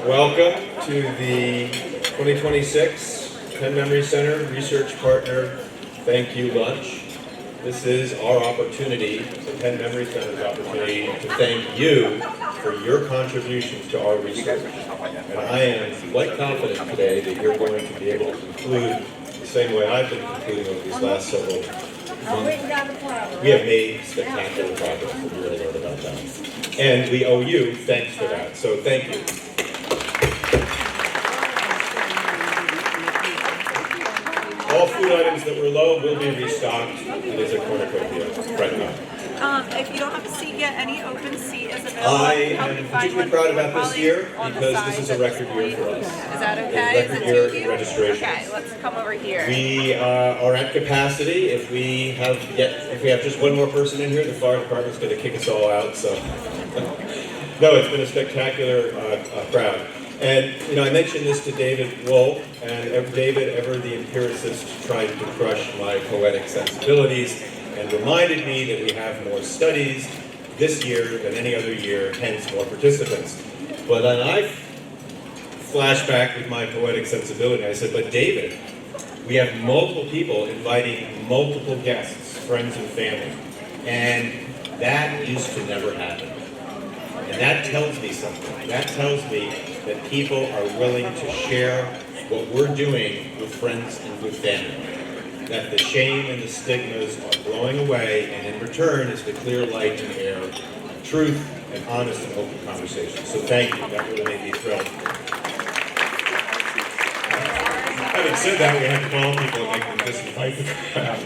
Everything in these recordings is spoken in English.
Welcome to the 2026 Penn Memory Center Research Partner Thank You Lunch. This is our opportunity, the Penn Memory Center's opportunity, to thank you for your contributions to our research. And I am quite confident today that you're going to be able to conclude the same way I've been concluding over these last several months. We have made spectacular progress, and we really learned about that. And we owe you thanks for that, so thank you. All food items that were low will be restocked. It is a cornucopia right now. If you don't have a seat yet, any open seat is available. I am particularly proud about this year because this is a record year for us. Is that okay? It's a record year in registration. Okay, let's come over here. We are at capacity. If we have just one more person in here, the fire department's going to kick us all out. So, no, it's been a spectacular crowd. And, you know, I mentioned this to David Wolk, and David, ever the empiricist, tried to crush my poetic sensibilities and reminded me that we have more studies this year than any other year, hence more participants. But then I flashed back with my poetic sensibility. I said, but David, we have multiple people inviting multiple guests, friends and family, and that used to never happen. And that tells me something. That tells me that people are willing to share what we're doing with friends and with family. That the shame and the stigmas are blowing away, and in return is the clear light and air of truth and honest and open conversation. So thank you. That really made me thrilled. Having said that, we have to call people and make them disinvite the crowd.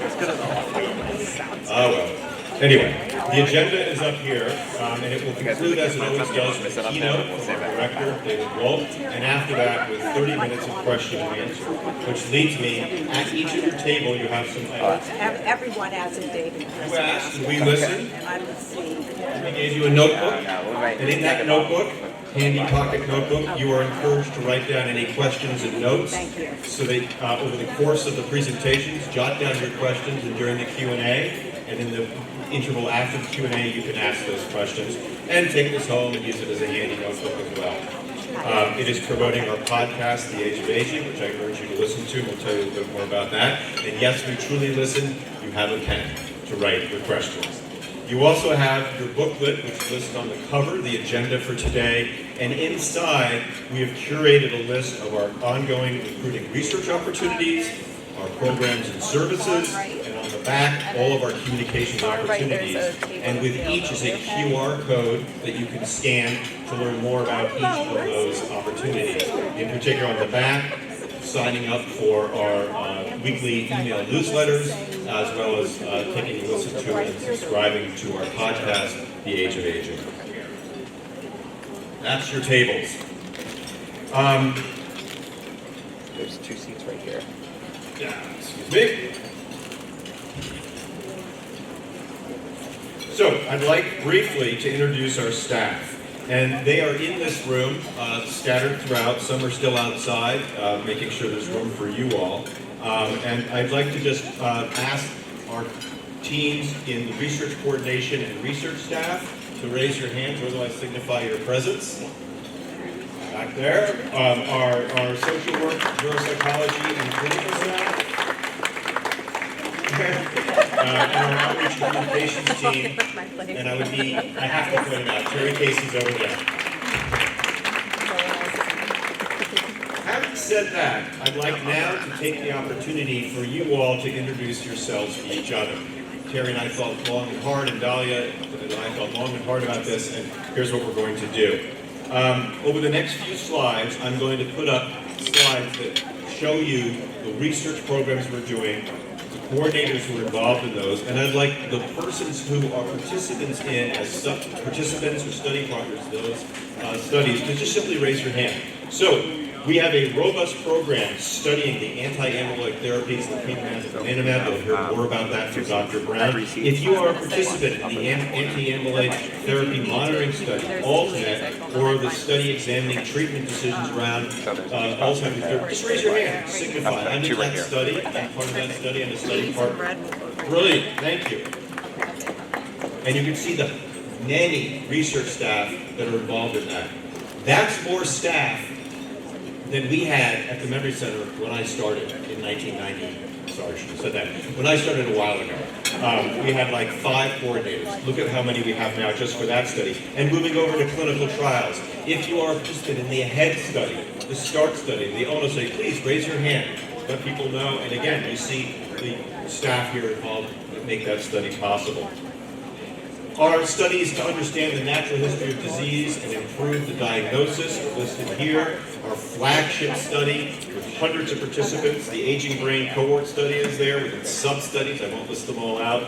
Well. Anyway, the agenda is up here, and it will conclude, as it always does, with a keynote from our director, David Wolk, and after that, with 30 minutes of question and answer, which leads me, at each of your table, you have some items. Everyone has a David. You asked, and we listened. And I received. We gave you a notebook, and in that notebook, handy pocket notebook, you are encouraged to write down any questions and notes. Thank you. So that over the course of the presentations, jot down your questions, and during the Q&A, and in the interval after the Q&A, you can ask those questions and take this home and use it as a handy notebook as well. It is promoting our podcast, The Age of Aging, which I urge you to listen to. We'll tell you a little bit more about that. And yes, we truly listen. You have a pen to write your questions. You also have your booklet, which lists on the cover the agenda for today. And inside, we have curated a list of our ongoing recruiting research opportunities, our programs and services, and on the back, all of our communications opportunities. And with each is a QR code that you can scan to learn more about each of those opportunities. In particular, on the back, signing up for our weekly email newsletters, as well as taking a listen to and subscribing to our podcast, The Age of Aging. That's your tables. There's 2 seats right here. Excuse me. So, I'd like briefly to introduce our staff. And they are in this room, scattered throughout. Some are still outside, making sure there's room for you all. And I'd like to just ask our teams in the research coordination and research staff to raise your hands, or otherwise signify your presence. Back there, our social work, neuropsychology, and clinical staff. And our outreach and communications team. And I have to point them out, Terry Casey's over there. Having said that, I'd like now to take the opportunity for you all to introduce yourselves to each other. Terry and I thought long and hard, and Dahlia and I thought long and hard about this, and here's what we're going to do. Over the next few slides, I'm going to put up slides that show you the research programs we're doing, the coordinators who are involved in those, and I'd like the persons who are participants in, as participants or study partners in those studies, to just simply raise your hand. So, we have a robust program studying the anti-amyloid therapies, leukemia, and donanemab. You'll hear more about that from Dr. Brown. If you are a participant in the anti-amyloid therapy monitoring study, ALTERNATE, or the study examining treatment decisions around Alzheimer's therapy, just raise your hand. Signify. I'm in that study. I'm part of that study. I'm a study partner. Brilliant. Thank you. And you can see the many research staff that are involved in that. That's more staff than we had at the Memory Center when I started in 1990. Sorry, I should have said that. When I started a while ago, we had like 5 coordinators. Look at how many we have now just for that study. And moving over to clinical trials. If you are interested in the AHEAD study, the START study, the ONO study, please raise your hand. Let people know. And again, you see the staff here involved that make that study possible. Our studies to understand the natural history of disease and improve the diagnosis are listed here. Our flagship study with hundreds of participants, the Aging Brain Cohort Study is there with its sub-studies. I won't list them all out,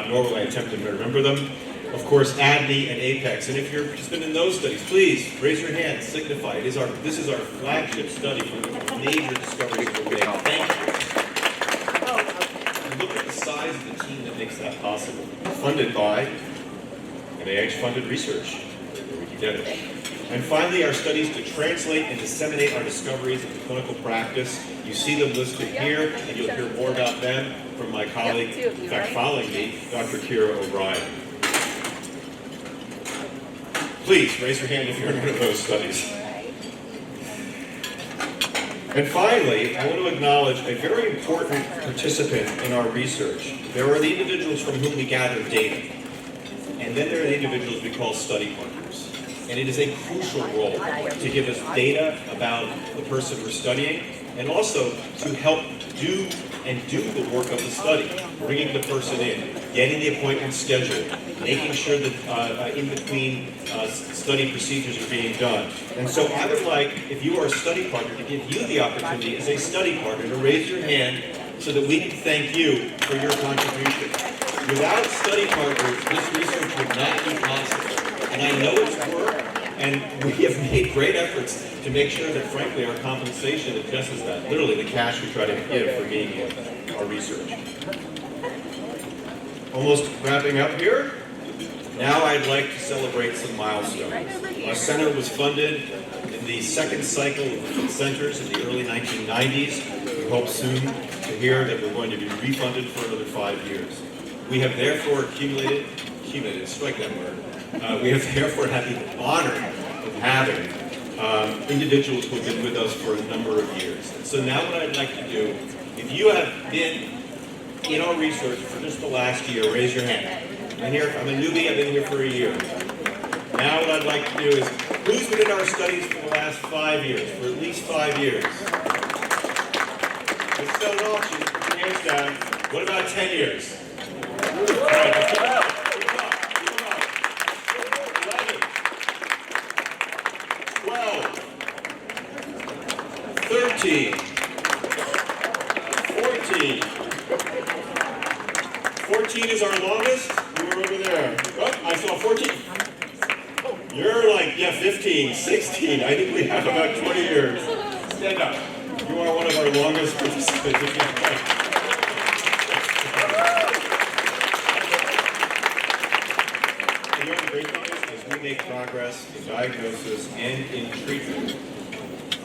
nor will I attempt to remember them. Of course, ADNI and APEX. And if you're interested in those studies, please raise your hand, signify it. This is our flagship study for the major discoveries we're making. Thank you. And look at the size of the team that makes that possible. Funded by NIH-funded research. We did it. And finally, our studies to translate and disseminate our discoveries into clinical practice. You see them listed here, and you'll hear more about them from my colleague, in fact, following me, Dr. Kyra O'Brien. Please raise your hand if you're in one of those studies. And finally, I want to acknowledge a very important participant in our research. There are the individuals from whom we gather data. And then there are the individuals we call study partners. And it is a crucial role to give us data about the person we're studying, and also to help do the work of the study, bringing the person in, getting the appointment scheduled, making sure that in between study procedures are being done. And so I would like, if you are a study partner, to give you the opportunity as a study partner to raise your hand so that we can thank you for your contribution. Without study partners, this research would not be possible. And I know it's work, and we have made great efforts to make sure that, frankly, our compensation addresses that. Literally, the cash we try to give for being in our research. Almost wrapping up here. Now I'd like to celebrate some milestones. Our center was funded in the second cycle of centers in the early 1990s. We hope soon to hear that we're going to be refunded for another 5 years. We have therefore accumulated, strike that word. We have therefore had the honor of having individuals who have been with us for a number of years. And so now what I'd like to do, if you have been in our research for just the last year, raise your hand. I'm a newbie, I've been here for a year. Now what I'd like to do is, who's been in our studies for the last 5 years, for at least 5 years? Let's sell an auction, put your hands down. What about 10 years? All right, let's keep it up. 11, 12, 13, 14. 14 is our longest. You were over there. Oh, I saw 14. You're like, 15, 16. I think we have about 20 years. Stand up. You are one of our longest participants. Make progress in diagnosis and in treatment,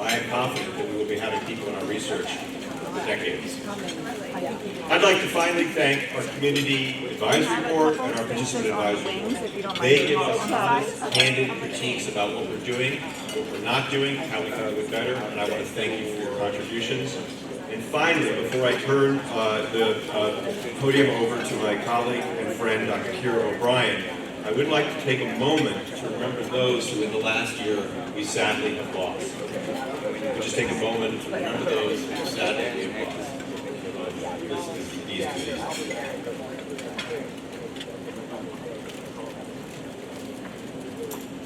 I am confident that we will be having people in our research for decades. I'd like to finally thank our community advisory board and our participant advisory board. They give us honest, candid critiques about what we're doing, what we're not doing, how we can do it better, and I want to thank you for your contributions. And finally, before I turn the podium over to my colleague and friend, Dr. Kyra O'Brien, I would like to take a moment to remember those who in the last year we sadly have lost. We'll just take a moment to remember those who sadly we have lost. These diseases.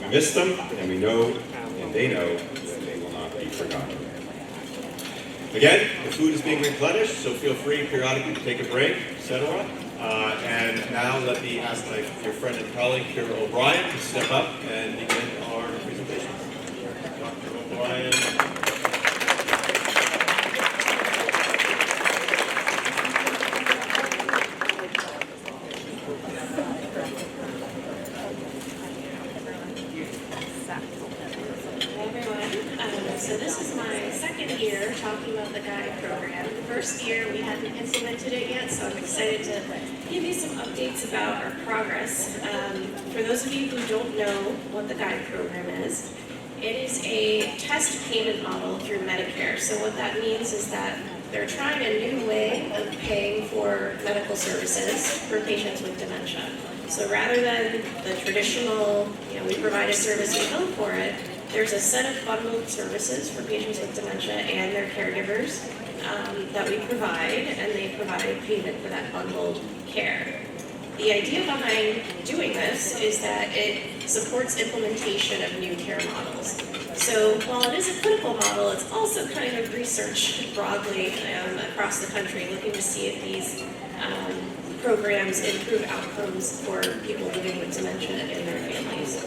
We miss them, and we know, and they know, that they will not be forgotten. Again, the food is being replenished, so feel free periodically to take a break, etc. And now let me ask my dear friend and colleague, Kyra O'Brien, to step up and begin our presentation. Dr. O'Brien. So this is my second year talking about the GUIDE program. The first year we hadn't implemented it yet, so I'm excited to give you some updates about our progress. For those of you who don't know what the GUIDE program is, It is a test payment model through Medicare. So what that means is that they're trying a new way of paying for medical services for patients with dementia. So rather than the traditional, we provide a service, we bill for it, there's a set of bundled services for patients with dementia and their caregivers that we provide, and they provide payment for that bundled care. The idea behind doing this is that it supports implementation of new care models. So while it is a clinical model, it's also kind of research broadly across the country, looking to see if these programs improve outcomes for people living with dementia and their families.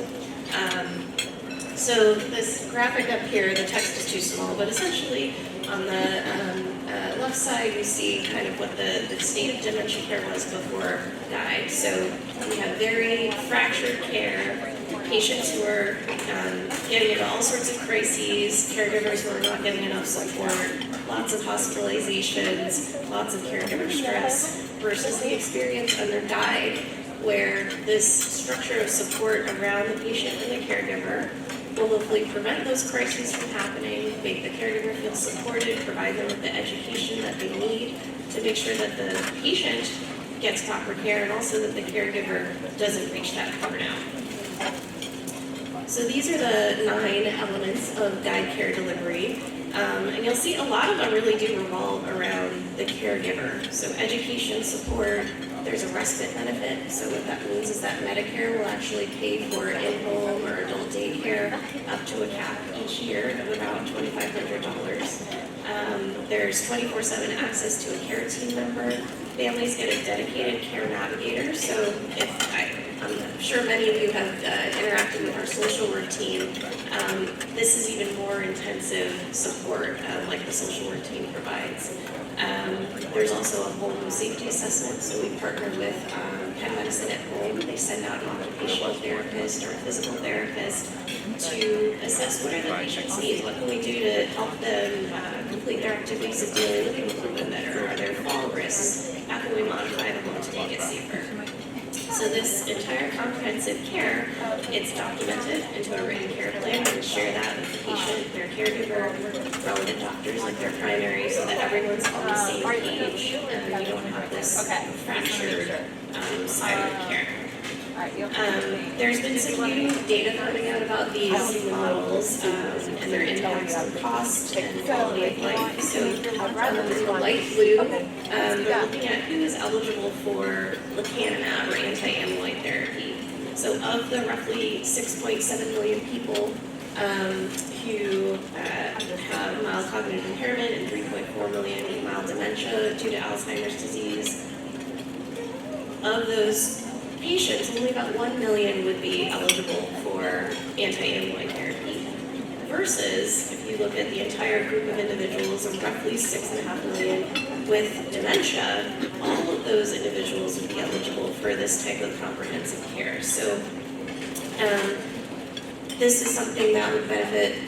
So this graphic up here, the text is too small, but essentially on the left side we see kind of what the state of dementia care was before Guide. So we have very fractured care, patients who are getting into all sorts of crises, caregivers who are not getting enough support, lots of hospitalizations, lots of caregiver stress, versus the experience under Guide, where this structure of support around the patient and the caregiver will hopefully prevent those crises from happening, make the caregiver feel supported, provide them with the education that they need to make sure that the patient gets proper care and also that the caregiver doesn't reach that burnout. So these are the 9 elements of Guide care delivery. And you'll see a lot of them really do revolve around the caregiver. So education, support, there's a respite benefit. So what that means is that Medicare will actually pay for in-home or adult daycare up to a cap each year of about $2,500. There's 24/7 access to a care team member. Families get a dedicated care navigator. So I'm sure many of you have interacted with our social work team. This is even more intensive support like the social work team provides. There's also a home safety assessment, so we partner with Penn Medicine at Home. They send out an occupational therapist or a physical therapist to assess what are the patient's needs, what can we do to help them complete their activities of daily living a little bit better, are there fall risks, how can we modify the home to make it safer. So this entire comprehensive care, it's documented into a written care plan. We share that with the patient, their caregiver, relevant doctors like their primary, so that everyone's on the same page and you don't have this fractured side of care. There's been some new data coming out about these models and their impacts on cost and quality of life. So in the light blue, they're looking at who is eligible for lecanemab or anti-amyloid therapy. So of the roughly 6.7 million people who have mild cognitive impairment and 3.4 million with mild dementia due to Alzheimer's disease, of those patients, only about 1 million would be eligible for anti-amyloid therapy. Versus, if you look at the entire group of individuals of roughly 6.5 million with dementia, all of those individuals would be eligible for this type of comprehensive care. So this is something that would benefit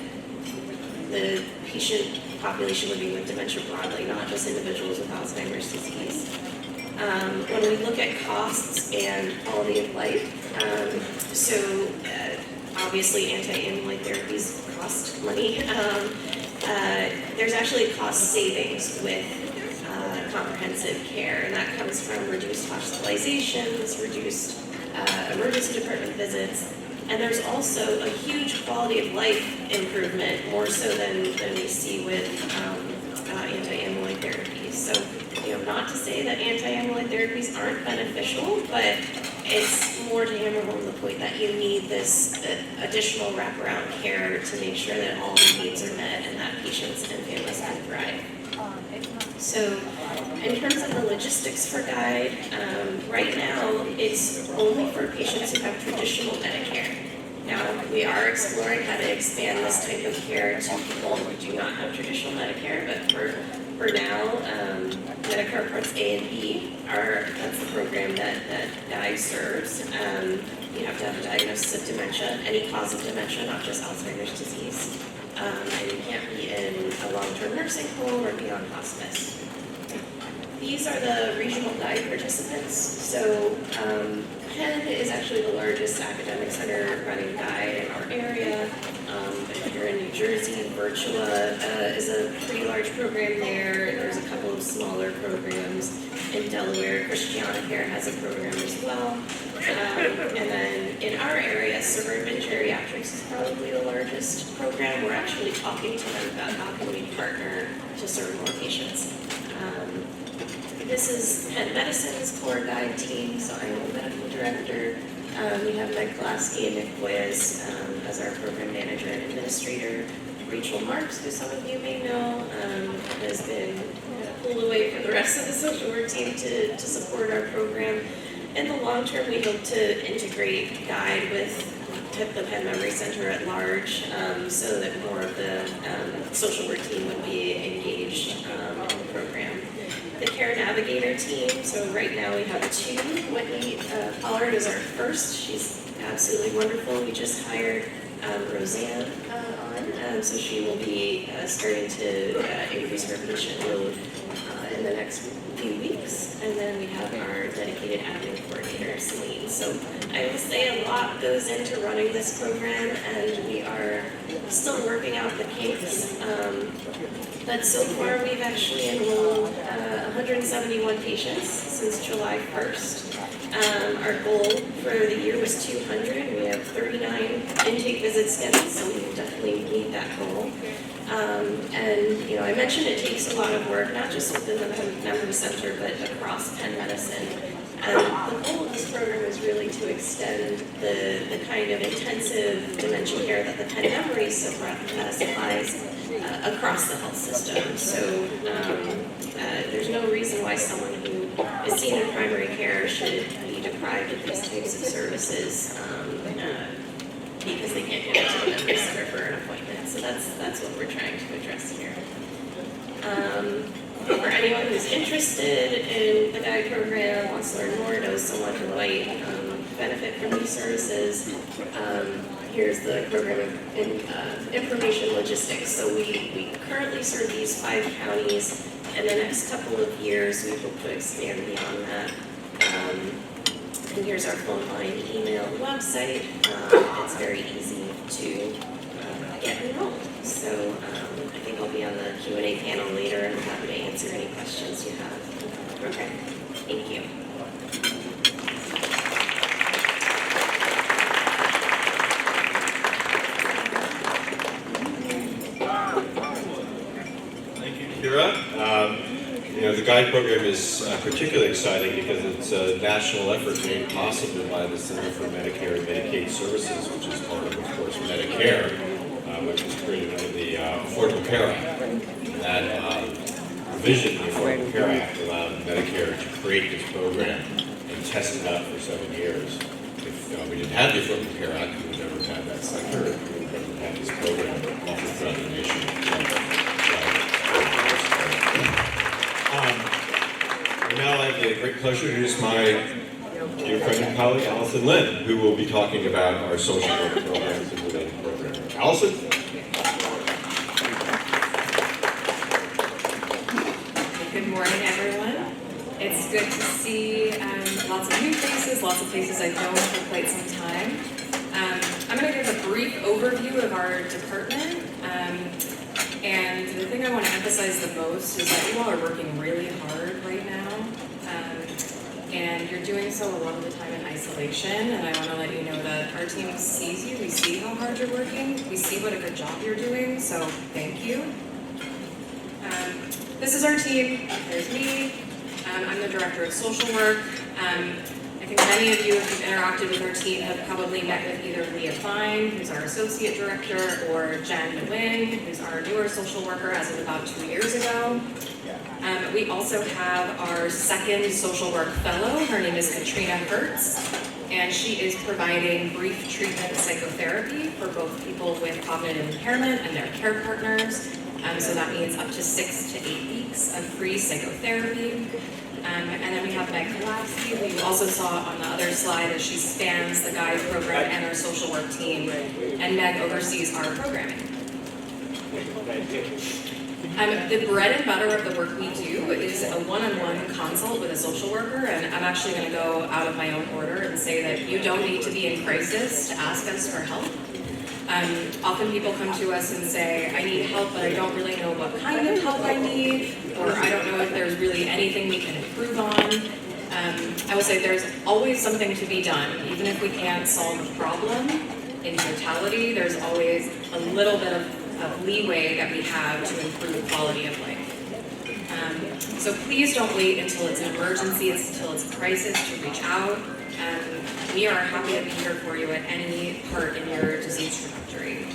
the patient population living with dementia broadly, not just individuals with Alzheimer's disease. When we look at costs and quality of life, obviously anti-amyloid therapies cost money. There's actually cost savings with comprehensive care, and that comes from reduced hospitalizations, reduced emergency department visits, and there's also a huge quality of life improvement, more so than we see with anti-amyloid therapies. So, not to say that anti-amyloid therapies aren't beneficial, but it's more to hammer home the point that you need this additional wraparound care to make sure that all the needs are met and that patients and families can thrive. So, in terms of the logistics for Guide, right now it's only for patients who have traditional Medicare. Now, we are exploring how to expand this type of care to people who do not have traditional Medicare, but for now, Medicare Parts A and B that's the program that Guide serves. You have to have a diagnosis of dementia, any cause of dementia, not just Alzheimer's disease. And you can't be in a long-term nursing home or be on hospice. These are the regional Guide participants. So Penn is actually the largest academic center running Guide in our area. It in New Jersey. Virtua is a pretty large program there. There's a couple of smaller programs in Delaware. Christiana Care has a program as well. And then in our area, Suburban Geriatrics is probably the largest program. We're actually talking to them about how can we partner to serve more patients. This is Penn Medicine's core guide team, so I'm the medical director. We have Meg Glasky and Nick Boyes as our program manager and administrator. Rachel Marks, who some of you may know, has been pulled away from the rest of the social work team to support our program. In the long term, we hope to integrate Guide with the Penn Memory Center at large, so that more of the social work team would be engaged in the program. The Care Navigator team, so right now we have two. Whitney Pollard is our first. She's absolutely wonderful. We just hired Roseanne on, so she will be starting to increase her patient load in the next few weeks. And then we have our dedicated admin coordinator, Celine. So I will say a lot goes into running this program, and we are still working out the kinks. But so far, we've actually enrolled 171 patients since July 1st. Our goal for the year was 200. We have 39 intake visits scheduled, so we definitely meet that goal. And you know, I mentioned it takes a lot of work, not just within the Penn Memory Center, but across Penn Medicine. And the goal of this program is really to extend the kind of intensive dementia care that the Penn Memory supplies across the health system. So there's no reason why someone who is seen in primary care should be deprived of these types of services because they can't get into the memory center for an appointment. So that's what we're trying to address here. For anyone who's interested in the Guide program, wants to learn more, knows someone who might benefit from these services, here's the program information logistics. So we currently serve these 5 counties. In the next couple of years, we hope to expand beyond that. And here's our phone line, email, website. It's very easy to get enrolled. So I think I'll be on the Q&A panel later and happy to answer any questions you have. Okay, thank you. Thank you, Kyra. The Guide program is particularly exciting because it's a national effort made possible by the Center for Medicare and Medicaid Services, which is part of course, Medicare, which was created under the Affordable Care Act. And that provision, the Affordable Care Act, allowed Medicare to create this program and test it out for 7 years. If we didn't have the Affordable Care Act, we would never have had that center. We would never have this program offered throughout the nation. And now I have the great pleasure to introduce my dear friend and colleague, Alison Lynn, who will be talking about our social work programs and related programs. Alison? Good morning, everyone. It's good to see lots of new faces, lots of faces I've known for quite some time. I'm going to give a brief overview of our department. And the thing I want to emphasize the most is that you all are working really hard right now. And you're doing so a lot of the time in isolation. And I want to let you know that our team sees you. We see how hard you're working. We see what a good job you're doing. So thank you. This is our team. There's me. I'm the director of social work. I think many of you, if you've interacted with our team, have probably met with either Leah Fine, who's our associate director, or Jen Nguyen, who's our newer social worker as of about 2 years ago. We also have our second social work fellow. Her name is Katrina Hertz, and she is providing brief treatment psychotherapy for both people with cognitive impairment and their care partners. So that means up to 6 to 8 weeks of free psychotherapy. And then we have Meg Glasky, who you also saw on the other slide as she spans the Guide program and our social work team. And Meg oversees our programming. The bread and butter of the work we do is a one-on-one consult with a social worker, and I'm actually going to go out of my own order and say that you don't need to be in crisis to ask us for help. Often people come to us and say, I need help, but I don't really know what kind of help I need, or I don't know if there's really anything we can improve on. I would say there's always something to be done. Even if we can't solve a problem in totality, there's always a little bit of leeway that we have to improve quality of life. So please don't wait until it's an emergency, until it's a crisis to reach out. We are happy to be here for you at any part in your disease trajectory.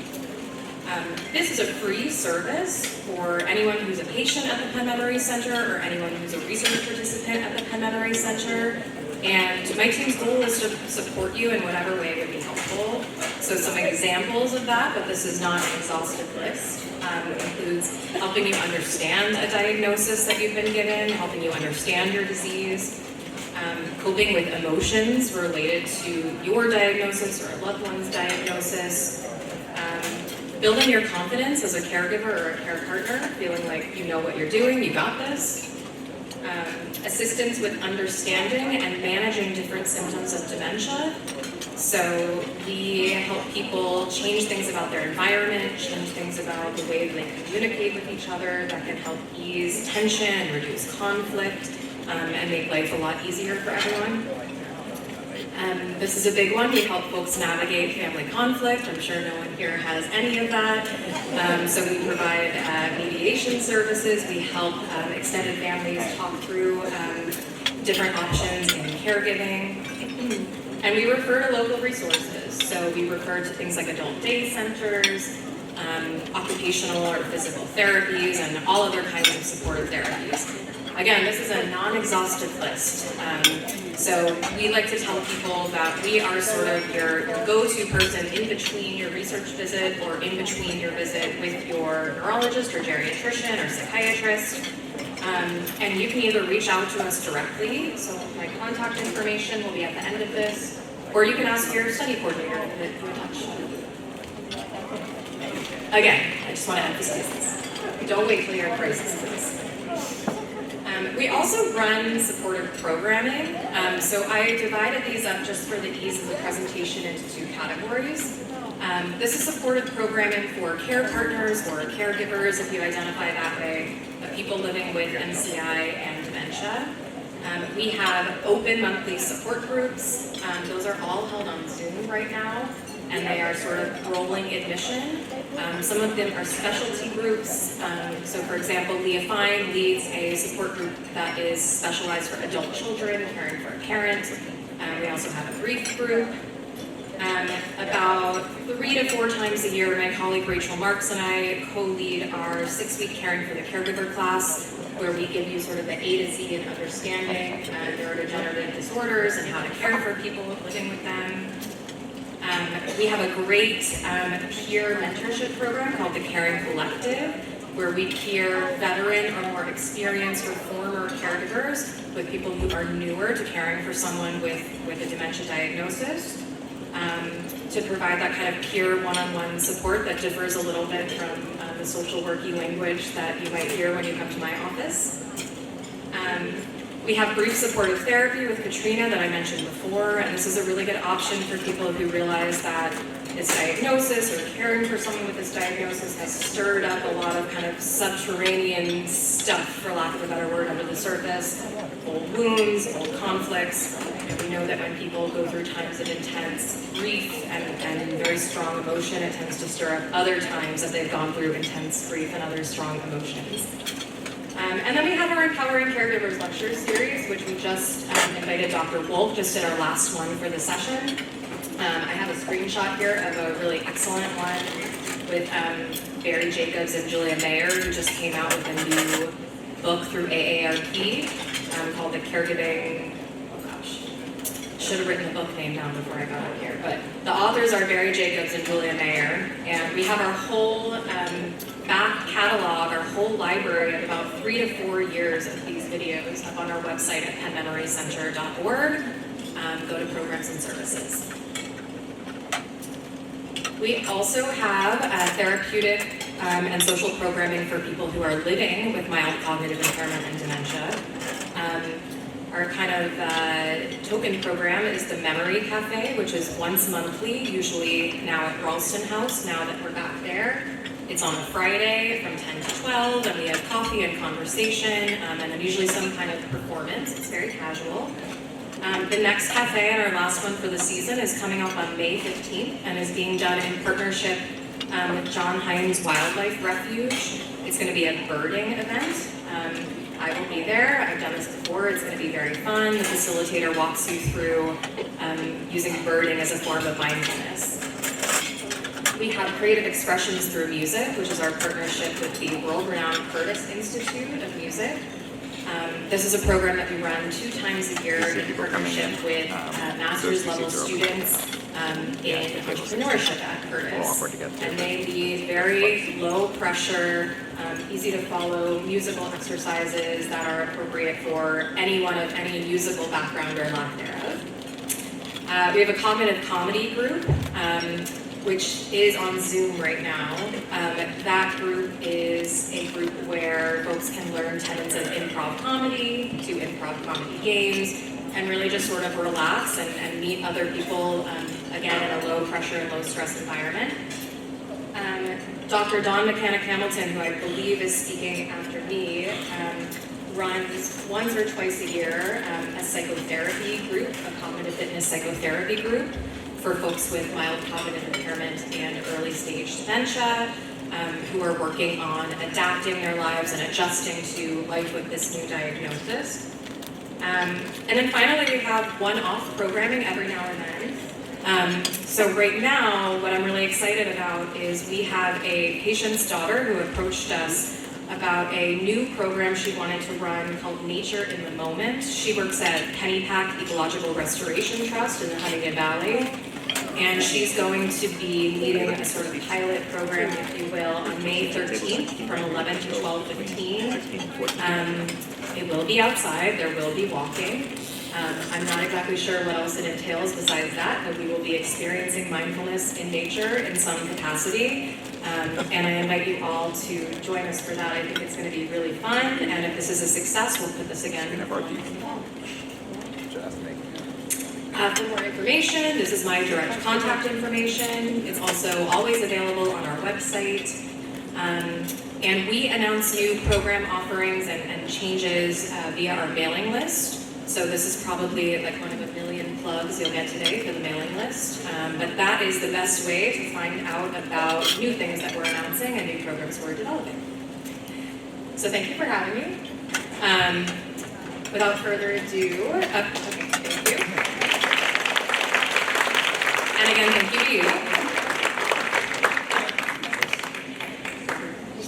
This is a free service for anyone who's a patient at the Penn Memory Center or anyone who's a research participant at the Penn Memory Center. And my team's goal is to support you in whatever way would be helpful. So some examples of that, but this is not an exhaustive list, includes helping you understand a diagnosis that you've been given, helping you understand your disease, coping with emotions related to your diagnosis or a loved one's diagnosis, building your confidence as a caregiver or a care partner, feeling like you know what you're doing, you got this. Assistance with understanding and managing different symptoms of dementia. So we help people change things about their environment, change things about the way they communicate with each other that can help ease tension, reduce conflict, and make life a lot easier for everyone. This is a big one. We help folks navigate family conflict. I'm sure no one here has any of that. So we provide mediation services. We help extended families talk through different options in caregiving. And we refer to local resources. So we refer to things like adult day centers, occupational or physical therapies, and all other kinds of supportive therapies. Again, this is a non-exhaustive list. So we like to tell people that we are sort of your go-to person in between your research visit or in between your visit with your neurologist or geriatrician or psychiatrist. And you can either reach out to us directly, so my contact information will be at the end of this, or you can ask your study coordinator to put you in touch. Again, I just want to emphasize this. Don't wait till you're in crisis, please. We also run supportive programming. So I divided these up just for the ease of the presentation into two categories. This is supportive programming for care partners or caregivers, if you identify that way, of people living with MCI and dementia. We have open monthly support groups. Those are all held on Zoom right now, and they are sort of rolling admission. Some of them are specialty groups. So for example, Leah Fine leads a support group that is specialized for adult children, caring for a parent. We also have a grief group. About 3 to 4 times a year, my colleague Rachel Marks and I co-lead our 6-week Caring for the Caregiver class, where we give you sort of the A to Z in understanding neurodegenerative disorders and how to care for people living with them. We have a great peer mentorship program called the Caring Collective, where we peer veteran or more experienced or former caregivers with people who are newer to caring for someone with a dementia diagnosis, to provide that kind of peer one-on-one support that differs a little bit from the social worky language that you might hear when you come to my office. We have brief supportive therapy with Katrina that I mentioned before, and this is a really good option for people who realize that this diagnosis or caring for someone with this diagnosis has stirred up a lot of kind of subterranean stuff, for lack of a better word, under the surface. Old wounds, old conflicts. And we know that when people go through times of intense grief and very strong emotion, it tends to stir up other times that they've gone through intense grief and other strong emotions. And then we have our Empowering Caregivers lecture series, which we just invited Dr. Wolk, just did our last one for the session. I have a screenshot here of a really excellent one with Barry Jacobs and Julia Mayer, who just came out with a new book through AARP called The Caregiving, should have written the book name down before I got up here, but the authors are Barry Jacobs and Julia Mayer, and we have our whole back catalog, our whole library of about 3 to 4 years of these videos up on our website at pennmemorycenter.org. Go to Programs and Services. We also have therapeutic and social programming for people who are living with mild cognitive impairment and dementia. Our kind of token program is the Memory Cafe, which is once monthly, usually now at Ralston House, now that we're back there. It's on a Friday from 10 to 12, and we have coffee and conversation, and then usually some kind of performance. It's very casual. The next cafe, and our last one for the season, is coming up on May 15th and is being done in partnership with John Hines Wildlife Refuge. It's going to be a birding event. I will be there. I've done this before. It's going to be very fun. The facilitator walks you through using birding as a form of mindfulness. We have Creative Expressions Through Music, which is our partnership with the world-renowned Curtis Institute of Music. This is a program that we run 2 times a year in partnership with master's level students in entrepreneurship at Curtis. And they lead very low pressure, easy to follow musical exercises that are appropriate for anyone of any musical background or lack thereof. We have a cognitive comedy group, which is on Zoom right now. That group is a group where folks can learn tenets of improv comedy, do improv comedy games, and really just sort of relax and meet other people, again, in a low pressure and low stress environment. Dr. Dawn Mechanic-Hamilton, who I believe is speaking after me, runs once or twice a year a psychotherapy group, a cognitive fitness psychotherapy group for folks with mild cognitive impairment and early stage dementia, who are working on adapting their lives and adjusting to life with this new diagnosis. And then finally, we have one-off programming every now and then. So right now, what I'm really excited about is we have a patient's daughter who approached us about a new program she wanted to run called Nature in the Moment. She works at Pennypack Ecological Restoration Trust in the Huntingdon Valley. And she's going to be leading a sort of pilot program, if you will, on May 13th from 11 to 12:15. It will be outside, there will be walking. I'm not exactly sure what else it entails besides that, but we will be experiencing mindfulness in nature in some capacity. And I invite you all to join us for that. I think it's going to be really fun, and if this is a success, we'll put this again in the fall. For more information, this is my direct contact information. It's also always available on our website. And we announce new program offerings and changes via our mailing list. So this is probably like one of a million plugs you'll get today for the mailing list. But that is the best way to find out about new things that we're announcing and new programs we're developing. So thank you for having me. Without further ado, okay, thank you. And again, thank you to you.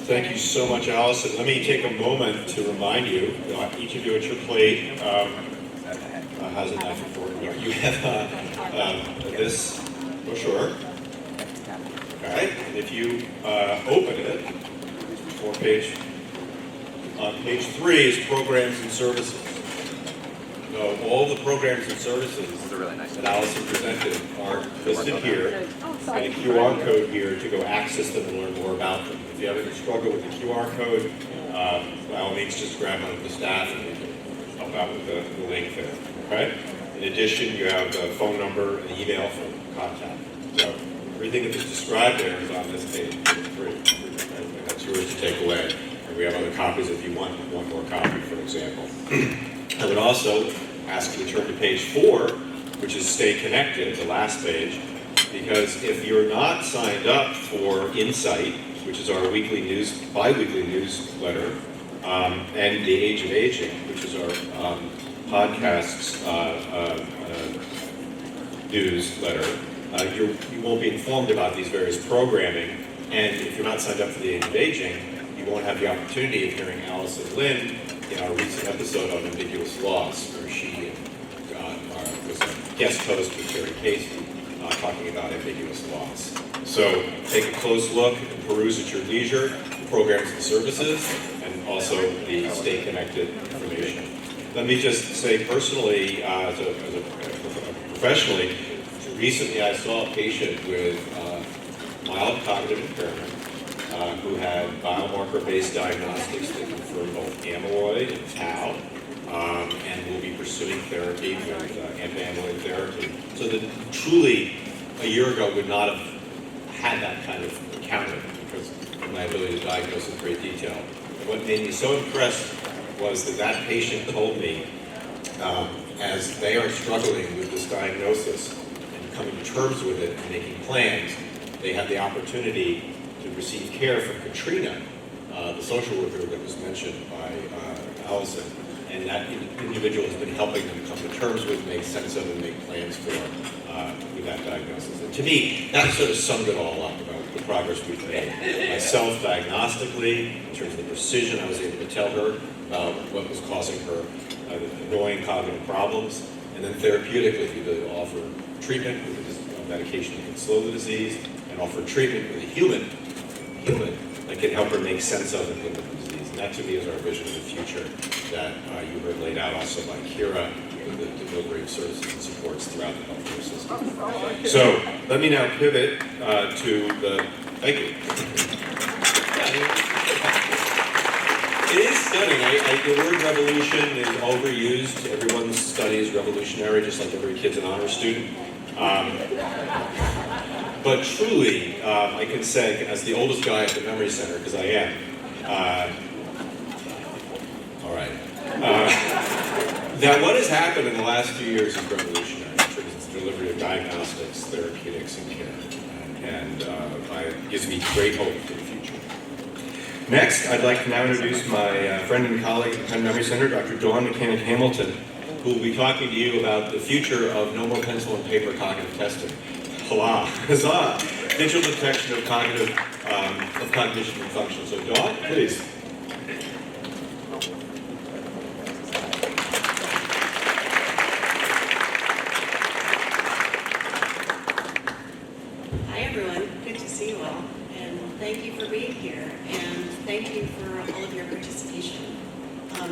Thank you so much, Alison. Let me take a moment to remind you, each of you at your plate has a knife and fork. You have this brochure. Okay, and if you open it, on page 3 is programs and services. So all the programs and services that Alison presented are listed here, and a QR code here to go access them and learn more about them. If you have any struggle with the QR code, by all means just grab one of the staff and we can help out with the link there. Okay? In addition, you have the phone number and email for contact. So everything that was described there is on this page 3. And that's yours to take away. And we have other copies if you want one more copy, for example. I would also ask you to turn to page 4, which is Stay Connected, the last page, because if you're not signed up for Insight, which is our bi-weekly newsletter, and The Age of Aging, which is our podcast's newsletter, you won't be informed about these various programming, and if you're not signed up for The Age of Aging, you won't have the opportunity of hearing Alison and Lynn in our recent episode on ambiguous loss, where she was a guest host with Terry Casey talking about ambiguous loss. So take a close look and peruse at your leisure, the programs and services, and also the Stay Connected information. Let me just say personally, professionally, recently I saw a patient with mild cognitive impairment who had biomarker-based diagnostics that confirmed both amyloid and tau, and will be pursuing therapy with anti-amyloid therapy. So that truly, a year ago, would not have had that kind of encounter because of my ability to diagnose in great detail. And what made me so impressed was that that patient told me, as they are struggling with this diagnosis and coming to terms with it and making plans, they had the opportunity to receive care from Katrina, the social worker that was mentioned by Alison, and that individual has been helping them come to terms with, make sense of, and make plans for with that diagnosis. And to me, that sort of summed it all up about the progress we've made. Myself, diagnostically, in terms of the precision, I was able to tell her about what was causing her annoying cognitive problems, and then therapeutically, the ability to offer treatment with a medication that can slow the disease, and offer treatment with a human that can help her make sense of and live with the disease. And that to me is our vision of the future that you heard laid out also by Kyra, with the delivery of services and supports throughout the healthcare system. So let me now pivot to the, thank you. It is stunning. The word revolution is overused. Everyone's study is revolutionary, just like every kid's an honor student. But truly, I can say, as the oldest guy at the Memory Center, because I am, all right, that what has happened in the last few years is revolutionary in terms of the delivery of diagnostics, therapeutics, and care. And it gives me great hope for the future. Next, I'd like to now introduce my friend and colleague at the Penn Memory Center, Dr. Dawn Mechanic-Hamilton, who will be talking to you about the future of no more pencil and paper cognitive testing. Hola, huzzah! Digital detection of cognition and function. So Dawn, please. Hi everyone, good to see you all, and thank you for being here, and thank you for all of your participation.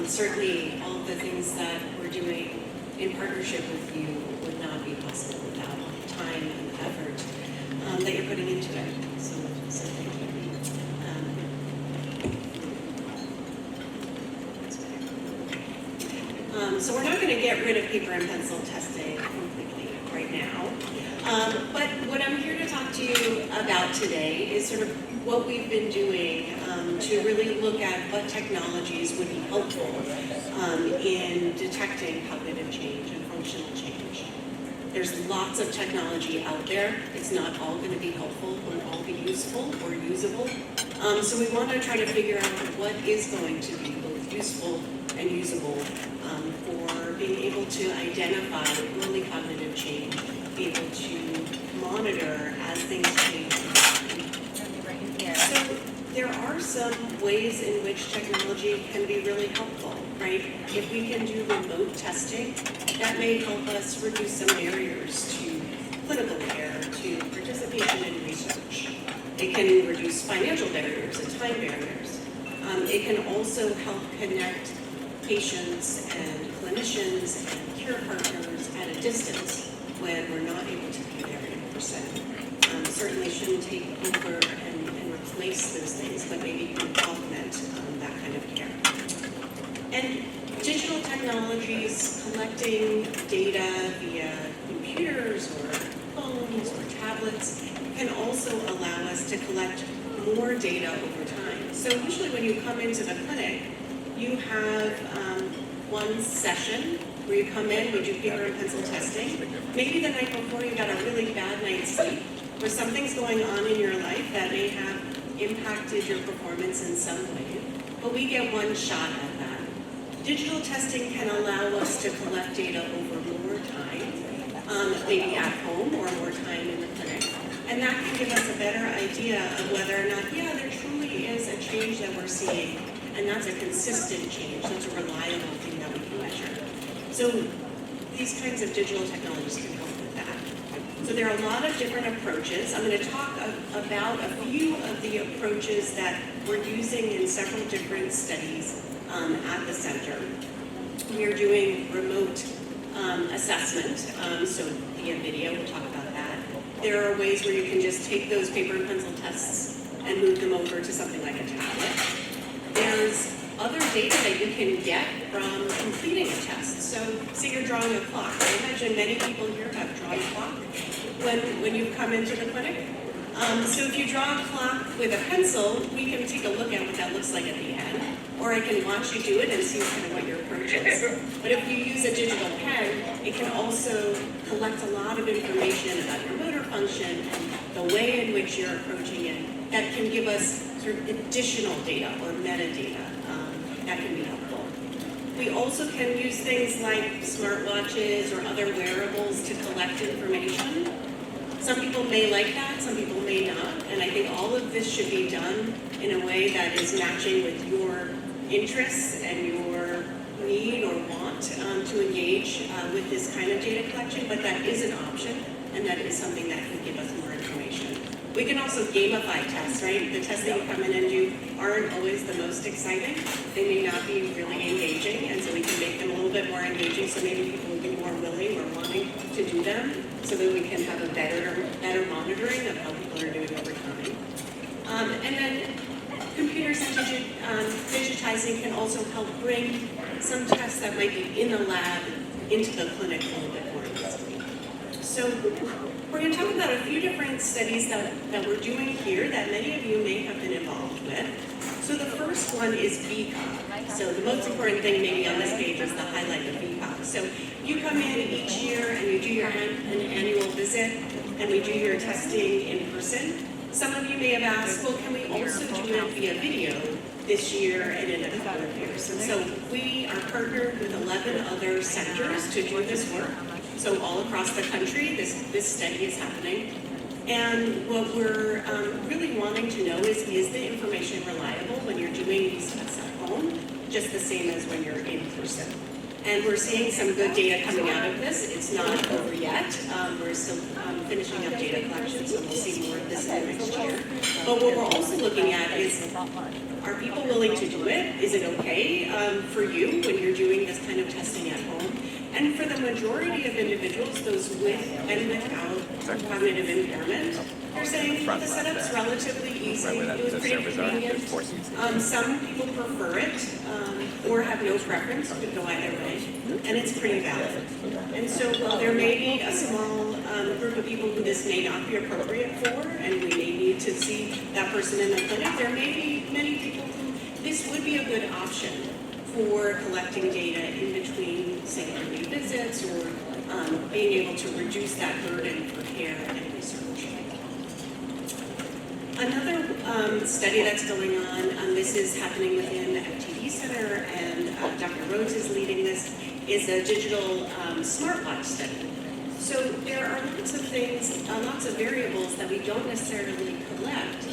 Certainly, all of the things that we're doing in partnership with you would not be possible without all the time and the effort that you're putting into it. So thank you. So we're not going to get rid of paper and pencil testing completely right now. But what I'm here to talk to you about today is sort of what we've been doing to really look at what technologies would be helpful in detecting cognitive change and functional change. There's lots of technology out there. It's not all going to be helpful or all be useful or usable. So we want to try to figure out what is going to be both useful and usable for being able to identify early cognitive change, be able to monitor as things change. So there are some ways in which technology can be really helpful, right? If we can do remote testing, that may help us reduce some barriers to clinical care, to participation in research. It can reduce financial barriers and time barriers. It can also help connect patients and clinicians and care partners at a distance when we're not able to be there in person. Certainly shouldn't take over and replace those things, but maybe can augment that kind of care. And digital technologies collecting data via computers or phones or tablets can also allow us to collect more data over time. So usually when you come into the clinic, you have one session where you come in, we do paper and pencil testing. Maybe the night before you got a really bad night's sleep, or something's going on in your life that may have impacted your performance in some way. But we get one shot at that. Digital testing can allow us to collect data over more time, maybe at home or more time in the clinic. And that can give us a better idea of whether or not, yeah, there truly is a change that we're seeing. And that's a consistent change. That's a reliable thing that we can measure. So these kinds of digital technologies can help with that. So there are a lot of different approaches. I'm going to talk about a few of the approaches that we're using in several different studies at the center. We are doing remote assessment, so via video, we'll talk about that. There are ways where you can just take those paper and pencil tests and move them over to something like a tablet. There's other data that you can get from completing a test. So say you're drawing a clock. I imagine many people here have drawn a clock when you've come into the clinic. So if you draw a clock with a pencil, we can take a look at what that looks like at the end. Or I can watch you do it and see kind of what your approach is. But if you use a digital pen, it can also collect a lot of information about your motor function and the way in which you're approaching it. That can give us sort of additional data or metadata that can be helpful. We also can use things like smartwatches or other wearables to collect information. Some people may like that, some people may not, and I think all of this should be done in a way that is matching with your interests and your need or want to engage with this kind of data collection, but that is an option, and that is something that can give us more information. We can also gamify tests, right? The tests that you come in and do aren't always the most exciting. They may not be really engaging, and so we can make them a little bit more engaging, so maybe people will be more willing or wanting to do them, so that we can have a better monitoring of how people are doing over time. And then computer-assisted digitizing can also help bring some tests that might be in the lab into the clinic a little bit more easily. So we're going to talk about a few different studies that we're doing here that many of you may have been involved with. So the first one is VCOG. So the most important thing maybe on this page is the highlight of VCOG. So you come in each year and you do an annual visit, and we do your testing in person. Some of you may have asked, well, can we also do it via video this year and in a couple of years? And so we are partnered with 11 other centers to do this work. So all across the country, this study is happening. And what we're really wanting to know is the information reliable when you're doing these tests at home, just the same as when you're in person? And we're seeing some good data coming out of this. It's not over yet. We're still finishing up data collection, so we'll see more of this in the next year. But what we're also looking at is, are people willing to do it? Is it okay for you when you're doing this kind of testing at home? And for the majority of individuals, those with and without cognitive impairment, they're saying the setup's relatively easy, it was pretty convenient. Some people prefer it or have no preference, could go either way, and it's pretty valid. And so while there may be a small group of people who this may not be appropriate for, and we may need to see that person in the clinic, there may be many people who this would be a good option for collecting data in between, say, early visits or being able to reduce that burden for care and research. Another study that's going on, this is happening within the FTD Center, and Dr. Rhodes is leading this, is a digital smartwatch study. So there are lots of things, lots of variables that we don't necessarily collect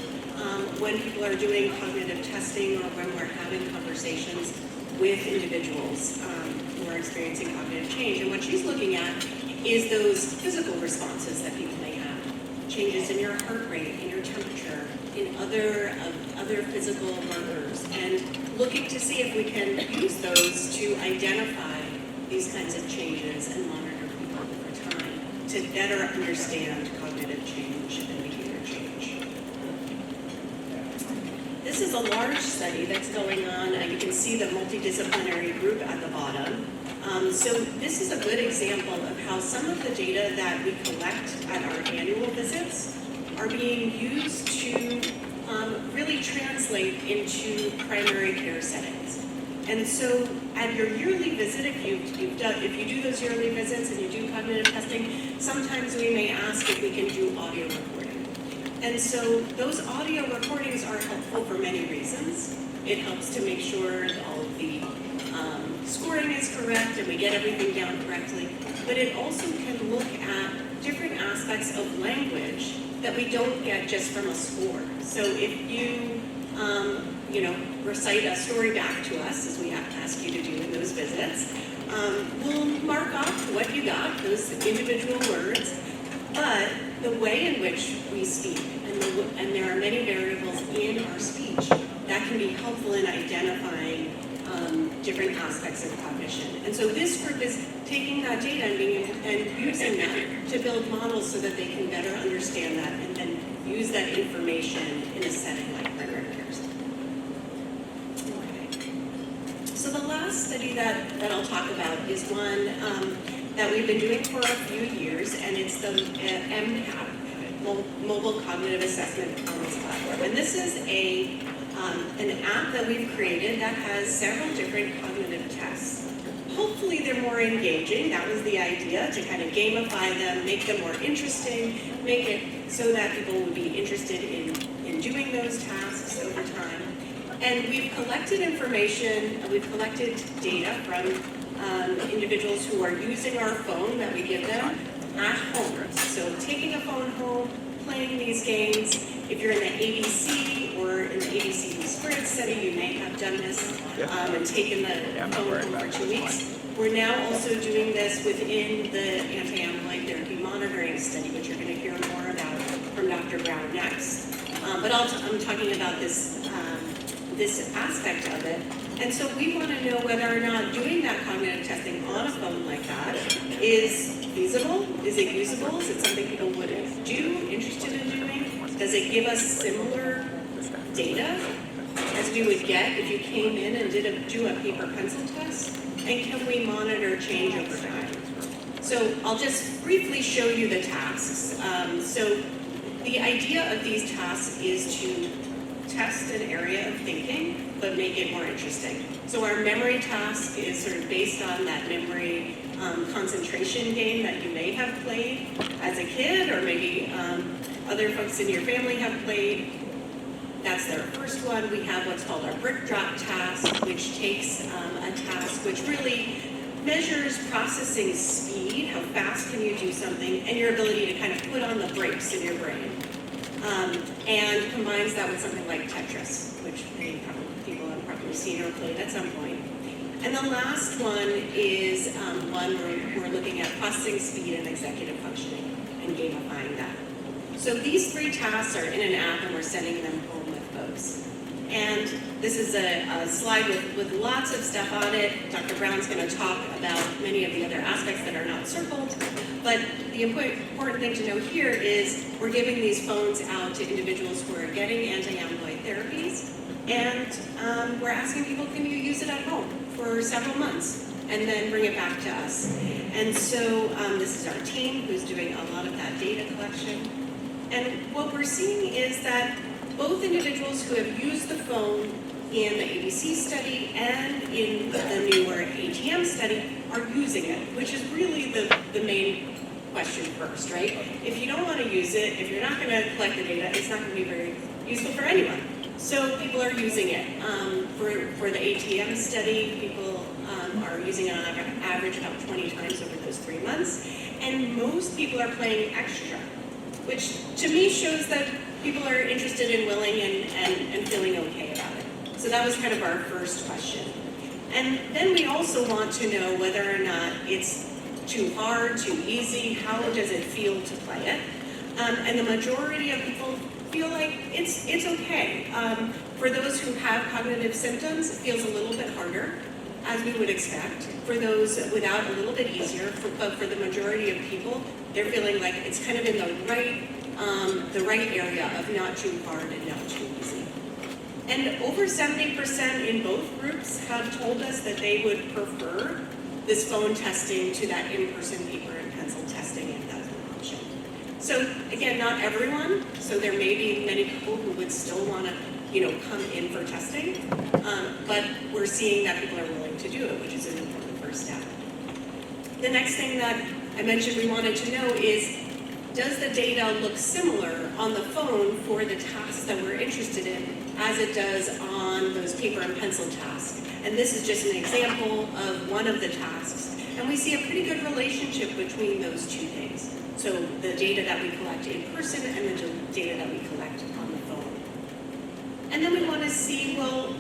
when people are doing cognitive testing or when we're having conversations with individuals who are experiencing cognitive change. And what she's looking at is those physical responses that people may have. Changes in your heart rate, in your temperature, in other physical markers, and looking to see if we can use those to identify these kinds of changes and monitor people over time to better understand cognitive change and behavior change. This is a large study that's going on, and you can see the multidisciplinary group at the bottom. So this is a good example of how some of the data that we collect at our annual visits are being used to really translate into primary care settings. And so at your yearly visit, if you do those yearly visits and you do cognitive testing, sometimes we may ask if we can do audio recording. And so those audio recordings are helpful for many reasons. It helps to make sure that all of the scoring is correct and we get everything down correctly, but it also can look at different aspects of language that we don't get just from a score. So if you, recite a story back to us, as we ask you to do in those visits, we'll mark off what you got, those individual words, but the way in which we speak, and there are many variables in our speech that can be helpful in identifying different aspects of cognition. And so this group is taking that data and using that to build models so that they can better understand that and then use that information in a setting like primary care. Okay. last study that I'll talk about is one that we've been doing for a few years, and it's the MCAP, Mobile Cognitive Assessment Performance Platform. And this is an app that we've created that has several different cognitive tests. Hopefully they're more engaging. That was the idea, to kind of gamify them, make them more interesting, make it so that people would be interested in doing those tasks over time. And we've collected information, we've collected data from individuals who are using our phone that we give them at home. So taking a phone home, playing these games. If you're in the ABC or in the ABC Spirit study, you may have done this and taken the phone home for 2 weeks. We're now also doing this within the anti-amyloid therapy monitoring study, which you're going to hear more about from Dr. Brown next. But I'm talking about this aspect of it. And so we want to know whether or not doing that cognitive testing on a phone like that is feasible. Is it usable? Is it something people would do, interested in doing? Does it give us similar data as we would get if you came in and do a paper pencil test? And can we monitor change over time? So I'll just briefly show you the tasks. So the idea of these tasks is to test an area of thinking, but make it more interesting. So our memory task is sort of based on that memory concentration game that you may have played as a kid, or maybe other folks in your family have played. That's their first one. We have what's called our brick drop task, which takes a task which really measures processing speed, how fast can you do something, and your ability to kind of put on the brakes in your brain. And combines that with something like Tetris, which people have probably seen or played at some point. And the last one is one where we're looking at processing speed and executive functioning and gamifying that. So these 3 tasks are in an app, and we're sending them home with folks. And this is a slide with lots of stuff on it. Dr. Brown's going to talk about many of the other aspects that are not circled. But the important thing to know here is we're giving these phones out to individuals who are getting anti-amyloid therapies. And we're asking people, can you use it at home for several months? And then bring it back to us. And so this is our team who's doing a lot of that data collection. And what we're seeing is that both individuals who have used the phone in the ABC study and in the newer ATM study are using it, which is really the main question first, right? If you don't want to use it, if you're not going to collect the data, it's not going to be very useful for anyone. So people are using it. For the ATM study, people are using it on average about 20 times over those 3 months. And most people are playing extra, which to me shows that people are interested and willing and feeling okay about it. So that was kind of our first question. And then we also want to know whether or not it's too hard, too easy, how does it feel to play it? And the majority of people feel like it's okay. For those who have cognitive symptoms, it feels a little bit harder, as we would expect. For those without, a little bit easier, but for the majority of people, they're feeling like it's kind of in the right area of not too hard and not too easy. And over 70% in both groups have told us that they would prefer this phone testing to that in-person paper and pencil testing if that's an option. So again, not everyone. So there may be many people who would still want to, come in for testing. But we're seeing that people are willing to do it, which is an important first step. The next thing that I mentioned we wanted to know is, does the data look similar on the phone for the tasks that we're interested in as it does on those paper and pencil tasks? And this is just an example of one of the tasks. And we see a pretty good relationship between those two things. So the data that we collect in person and the data that we collect on the phone. And then we want to see, well,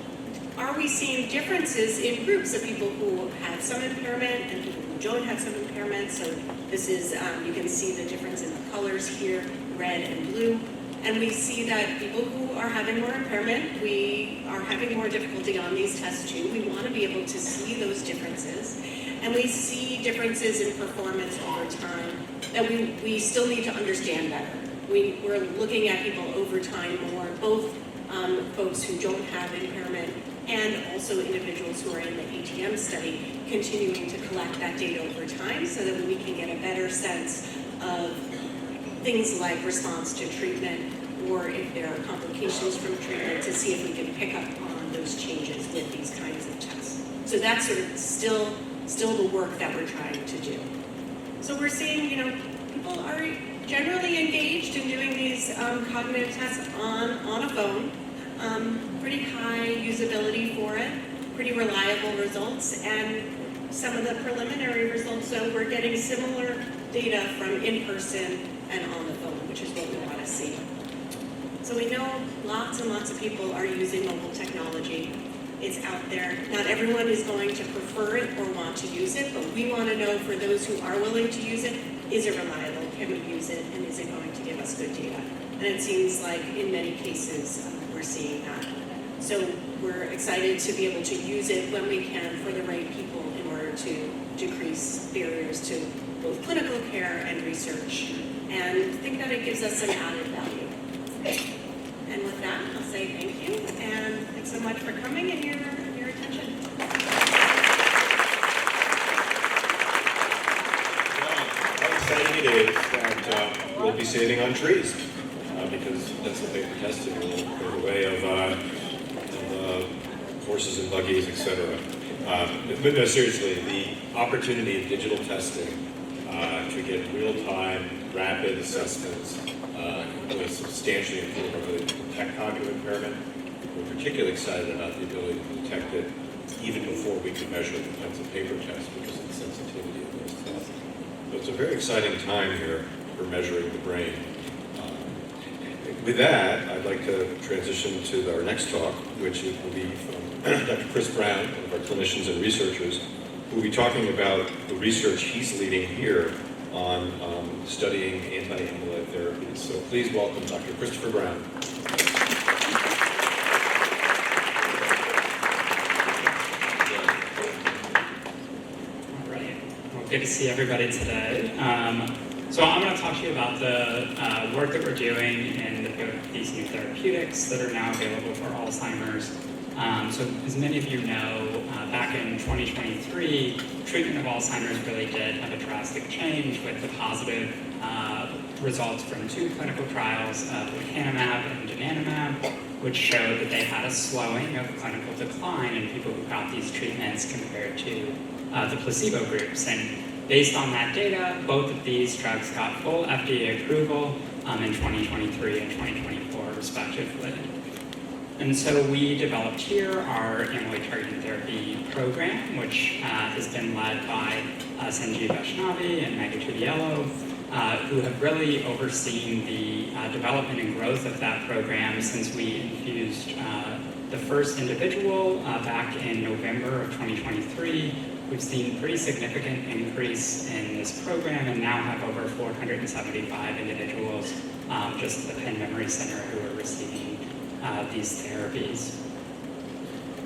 are we seeing differences in groups of people who have some impairment and people who don't have some impairment? So this is, you can see the difference in the colors here, red and blue. And we see that people who are having more impairment, we are having more difficulty on these tests too. We want to be able to see those differences. And we see differences in performance over time that we still need to understand better. We're looking at people over time more, both folks who don't have impairment and also also individuals who are in the ATM study, continuing to collect that data over time so that we can get a better sense of things like response to treatment, or if there are complications from treatment, to see if we can pick up on those changes with these kinds of tests. So that's sort of still the work that we're trying to do. So we're seeing, people are generally engaged in doing these cognitive tests on a phone. Pretty high usability for it, pretty reliable results, and some of the preliminary results, so we're getting similar data from in-person and on the phone, which is what we want to see. So we know lots and lots of people are using mobile technology. It's out there. Not everyone is going to prefer it or want to use it, but we want to know, for those who are willing to use it, is it reliable? Can we use it? And is it going to give us good data? And it seems like in many cases we're seeing that. So we're excited to be able to use it when we can for the right people in order to decrease barriers to both clinical care and research, and think that it gives us some added value. And with that, I'll say thank you, and thanks so much for coming and your attention. How exciting it is that we'll be saving on trees, because that's the thing we're testing. We'll go the way of horses and buggies, etc. But no, seriously, the opportunity of digital testing to get real-time, rapid assessments will substantially improve our ability to detect cognitive impairment. We're particularly excited about the ability to detect it even before we can measure the pencil paper test because of the sensitivity of those tests. So it's a very exciting time here for measuring the brain. With that, I'd like to transition to our next talk, which will be from Dr. Chris Brown, one of our clinicians and researchers, who will be talking about the research he's leading here on studying anti-amyloid therapies. So please welcome Dr. Christopher Brown. All right. Well, good to see everybody today. So I'm going to talk to you about the work that we're doing in these new therapeutics that are now available for Alzheimer's. So as many of you know, back in 2023, treatment of Alzheimer's really did have a drastic change with the positive results from 2 clinical trials, lecanemab and donanemab, which showed that they had a slowing of clinical decline in people who got these treatments compared to the placebo groups. And based on that data, both of these drugs got full FDA approval in 2023 and 2024, respectively. And so we developed here our amyloid targeted therapy program, which has been led by Sanjeev Vaishnavi and Megha Tudiello, who have really overseen the development and growth of that program since we infused the first individual back in November of 2023. We've seen pretty significant increase in this program and now have over 475 individuals just at the Penn Memory Center who are receiving these therapies.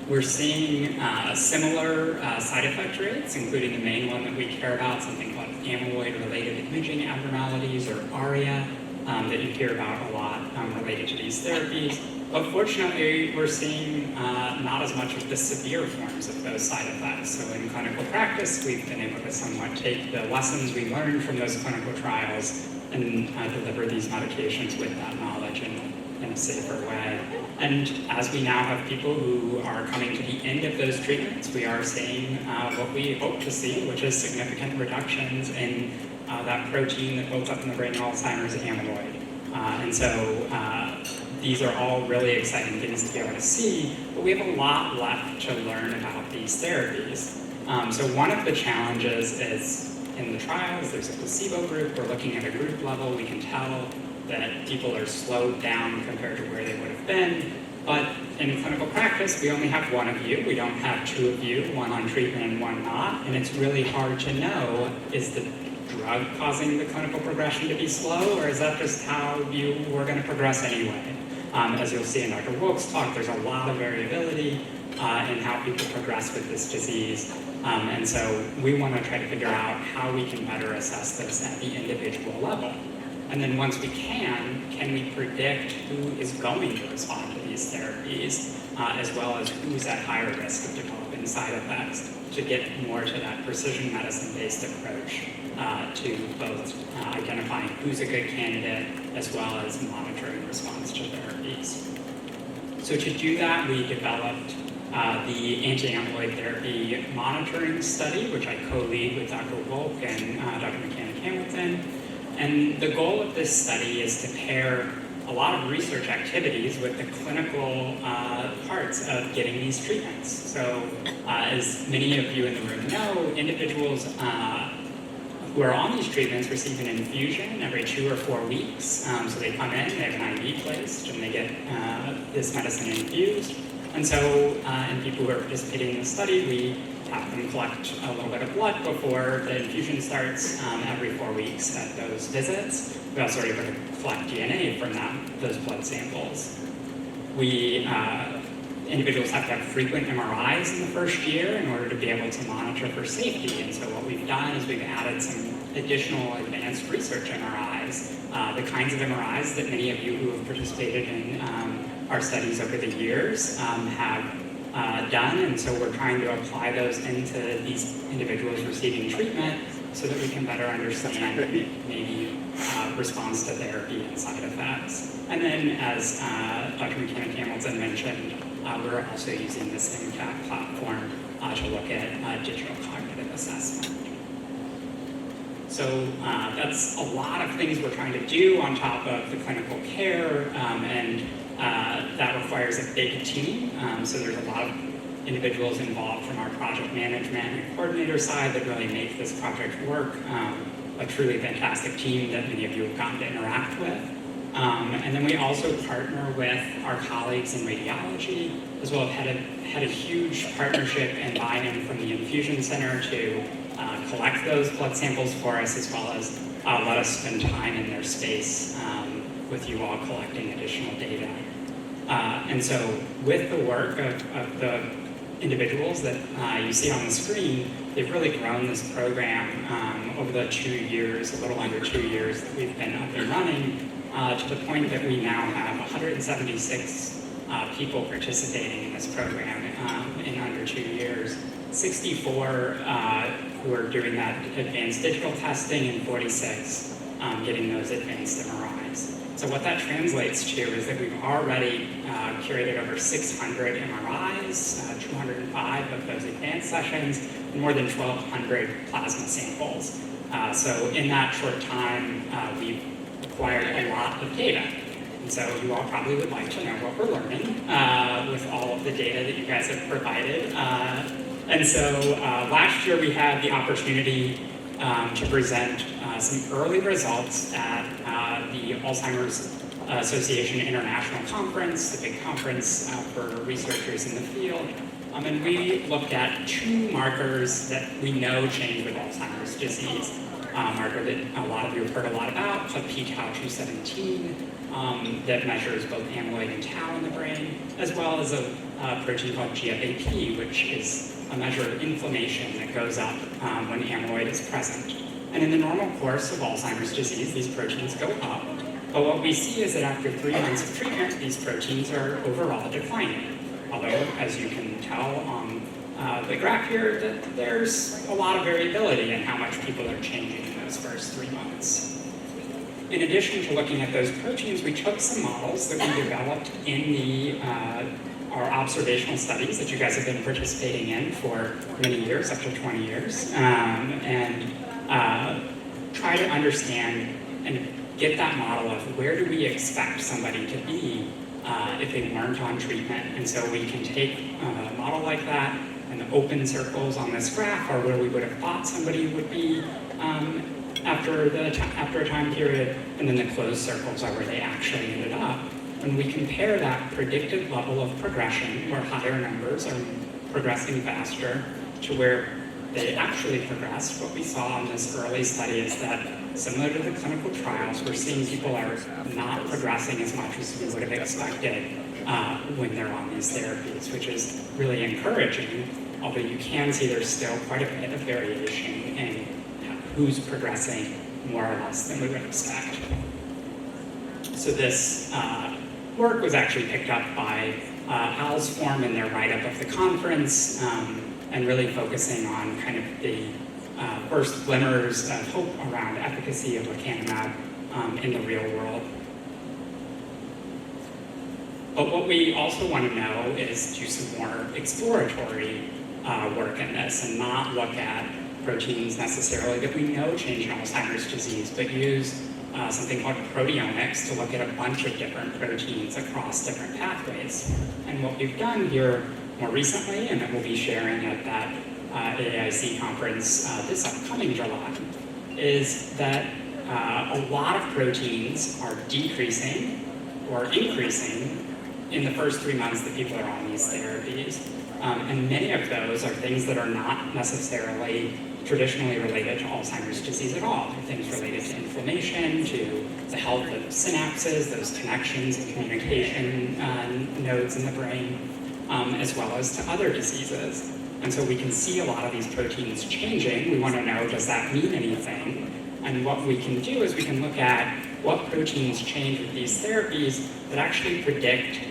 We're seeing similar side effect rates, including the main one that we care about, something called amyloid-related imaging abnormalities, or ARIA, that you hear about a lot related to these therapies. But fortunately, we're seeing not as much of the severe forms of those side effects. So in clinical practice, we've been able to somewhat take the lessons we learned from those clinical trials and deliver these medications with that knowledge in a safer way. And as we now have people who are coming to the end of those treatments, we are seeing what we hope to see, which is significant reductions in that protein that builds up in the brain in Alzheimer's, amyloid. And so these are all really exciting things to be able to see, but we have a lot left to learn about these therapies. So one of the challenges is in the trials, there's a placebo group. We're looking at a group level. We can tell that people are slowed down compared to where they would have been. But in clinical practice, we only have one of you. We don't have 2 of you, one on treatment and one not. And it's really hard to know, is the drug causing the clinical progression to be slow, or is that just how you were going to progress anyway? As you'll see in Dr. Wolk's talk, there's a lot of variability in how people progress with this disease. And so we want to try to figure out how we can better assess this at the individual level. And then once we can we predict who is going to respond to these therapies as well as who's at higher risk of developing side effects, to get more to that precision medicine-based approach to both identifying who's a good candidate as well as monitoring response to therapies. So to do that, we developed the anti-amyloid therapy monitoring study, which I co-lead with Dr. Wolk and Dr. Hamilton. And the goal of this study is to pair a lot of research activities with the clinical parts of getting these treatments. So as many of you in the room know, individuals who are on these treatments receive an infusion every 2 or 4 weeks. So they come in, they have an IV placed, and they get this medicine infused. And so in people who are participating in the study, we have them collect a little bit of blood before the infusion starts every 4 weeks at those visits. We also are able to collect DNA from those blood samples. Individuals have to have frequent MRIs in the first year in order to be able to monitor for safety. And so what we've done is we've added some additional advanced research MRIs, the kinds of MRIs that many of you who have participated in our studies over the years have done. And so we're trying to apply those into these individuals receiving treatment so that we can better understand maybe response to therapy and side effects. And then as Dr. Hamilton mentioned, we're also using this MCAT platform to look at digital cognitive assessment. So that's a lot of things we're trying to do on top of the clinical care, and that requires a big team. So there's a lot of individuals involved from our project management and coordinator side that really make this project work. A truly fantastic team that many of you have gotten to interact with. And then we also partner with our colleagues in radiology, as well as had a huge partnership and buy-in from the infusion center to collect those blood samples for us, as well as let us spend time in their space with you all collecting additional data. And so with the work of the individuals that you see on the screen, they've really grown this program over the 2 years, a little under 2 years that we've been up and running, to the point that we now have 176 people participating in this program in under 2 years. 64 who are doing that advanced digital testing, and 46 getting those advanced MRIs. So what that translates to is that we've already curated over 600 MRIs, 205 of those advanced sessions, and more than 1,200 plasma samples. So in that short time, we've acquired a lot of data. And so you all probably would like to know what we're learning with all of the data that you guys have provided. And so last year we had the opportunity to present some early results at the Alzheimer's Association International Conference, the big conference for researchers in the field. And we looked at 2 markers that we know change with Alzheimer's disease. Marker that a lot of you have heard a lot about, called p-tau217, that measures both amyloid and tau in the brain, as well as a protein called GFAP, which is a measure of inflammation that goes up when amyloid is present. And in the normal course of Alzheimer's disease, these proteins go up. But what we see is that after 3 months of treatment, these proteins are overall declining. Although, as you can tell on the graph here, that there's a lot of variability in how much people are changing in those first 3 months. In addition to looking at those proteins, we took some models that we developed in our observational studies that you guys have been participating in for many years, up to 20 years, and try to understand and get that model of where do we expect somebody to be if they weren't on treatment. And so we can take a model like that, and the open circles on this graph are where we would have thought somebody would be after a time period, and then the closed circles are where they actually ended up. When we compare that predicted level of progression, where higher numbers are progressing faster, to where they actually progressed, what we saw in this early study is that, similar to the clinical trials, we're seeing people are not progressing as much as we would have expected when they're on these therapies, which is really encouraging, although you can see there's still quite a bit of variation in who's progressing more or less than we would expect. So this work was actually picked up by Al's form in their write-up of the conference, and really focusing on kind of the first glimmers of hope around efficacy of lecanemab in the real world. But what we also want to know is do some more exploratory work in this and not look at proteins necessarily that we know change in Alzheimer's disease, but use something called proteomics to look at a bunch of different proteins across different pathways. And what we've done here more recently, and that we'll be sharing at that AAIC conference this upcoming July, is that a lot of proteins are decreasing or increasing in the first 3 months that people are on these therapies. And many of those are things that are not necessarily traditionally related to Alzheimer's disease at all. They're things related to inflammation, to the health of synapses, those connections and communication nodes in the brain, as well as to other diseases. And so we can see a lot of these proteins changing. We want to know, does that mean anything? And what we can do is we can look at what proteins change with these therapies that actually predict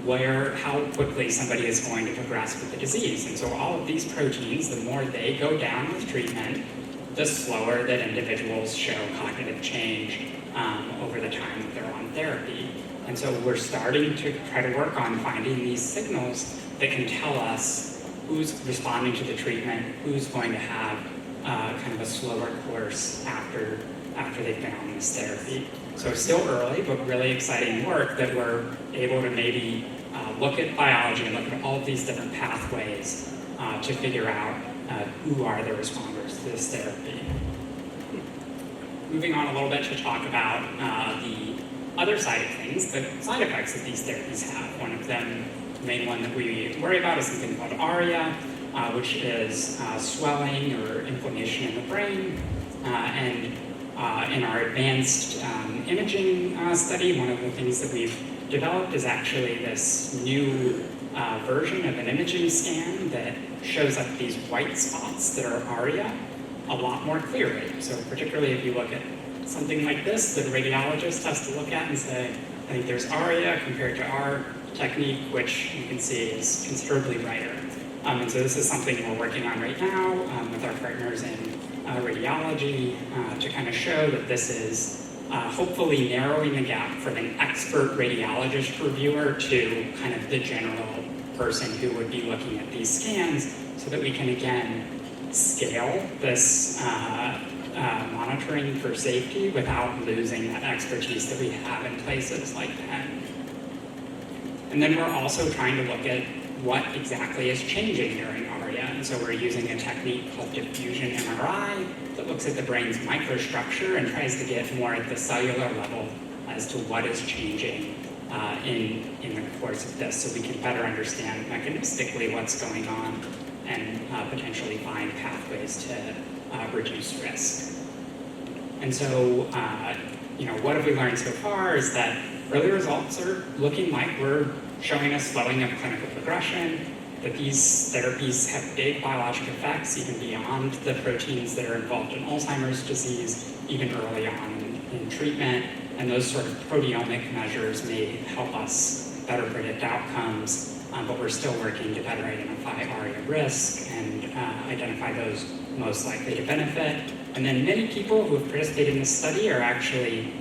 how quickly somebody is going to progress with the disease. And so all of these proteins, the more they go down with treatment, the slower that individuals show cognitive change over the time that they're on therapy. And so we're starting to try to work on finding these signals that can tell us who's responding to the treatment, who's going to have kind of a slower course after they've been on this therapy. So it's still early, but really exciting work that we're able to maybe look at biology and look at all of these different pathways to figure out who are the responders to this therapy. Moving on a little bit to talk about the other side of things, the side effects that these therapies have. One of them, the main one that we worry about, is something called ARIA, which is swelling or inflammation in the brain. And in our advanced imaging study, one of the things that we've developed is actually this new version of an imaging scan that shows up these white spots that are ARIA a lot more clearly. So particularly if you look at something like this that a radiologist has to look at and say, I think there's ARIA compared to our technique, which you can see is considerably brighter. And so this is something we're working on right now with our partners in radiology to kind of show that this is hopefully narrowing the gap from an expert radiologist reviewer to kind of the general person who would be looking at these scans, so that we can again scale this monitoring for safety without losing that expertise that we have in places like Penn. And then we're also trying to look at what exactly is changing during ARIA. And so we're using a technique called diffusion MRI that looks at the brain's microstructure and tries to get more at the cellular level as to what is changing in the course of this, so we can better understand mechanistically what's going on and potentially find pathways to reduce risk. And so, what have we learned so far is that early results are looking like we're showing a slowing of clinical progression, that these therapies have big biologic effects even beyond the proteins that are involved in Alzheimer's disease, even early on in treatment, and those sort of proteomic measures may help us better predict outcomes, but we're still working to better identify ARIA risk and identify those most likely to benefit. And then many people who have participated in this study are actually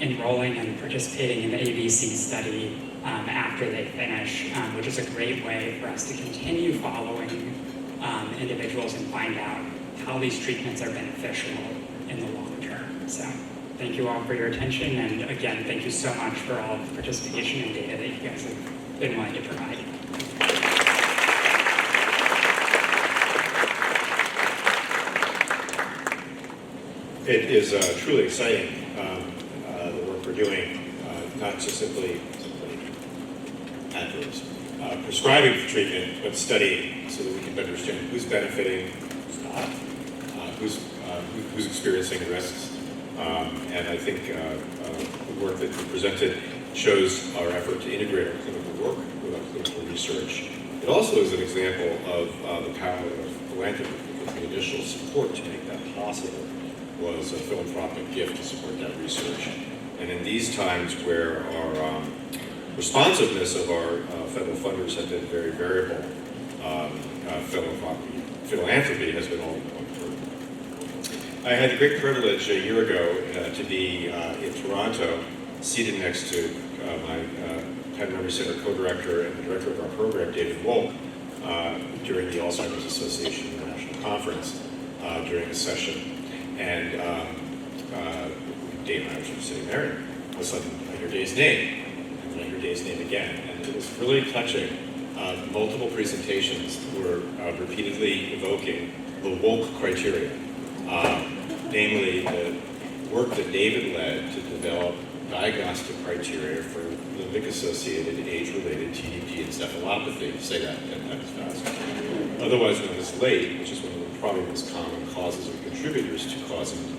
enrolling and participating in the ABC study after they finish, which is a great way for us to continue following individuals and find out how these treatments are beneficial in the long term. So thank you all for your attention, and again, thank you so much for all of the participation and data that you guys have been willing to provide. It is truly exciting, the work we're doing, not just simply adverse prescribing for treatment, but studying so that we can better understand who's benefiting, who's experiencing risks. And I think the work that you presented shows our effort to integrate our clinical work with our clinical research. It also is an example of the power of philanthropy, because the initial support to make that possible was a philanthropic gift to support that research. And in these times where our responsiveness of our federal funders have been very variable. Philanthropy has been all over. I had the great privilege a year ago to be in Toronto, seated next to my Penn Memory Center co-director and the director of our program, David Wolk, during the Alzheimer's Association International Conference during a session. And Dave and I were sitting there, and all of a sudden I hear Dave's name, and then I hear Dave's name again. And it was really touching. Multiple presentations were repeatedly evoking the Wolk criteria, namely the work that David led to develop diagnostic criteria for limbic-associated age-related TDP encephalopathy. Say that 10 times fast. Otherwise known as late, which is one of the probably most common causes or contributors to causing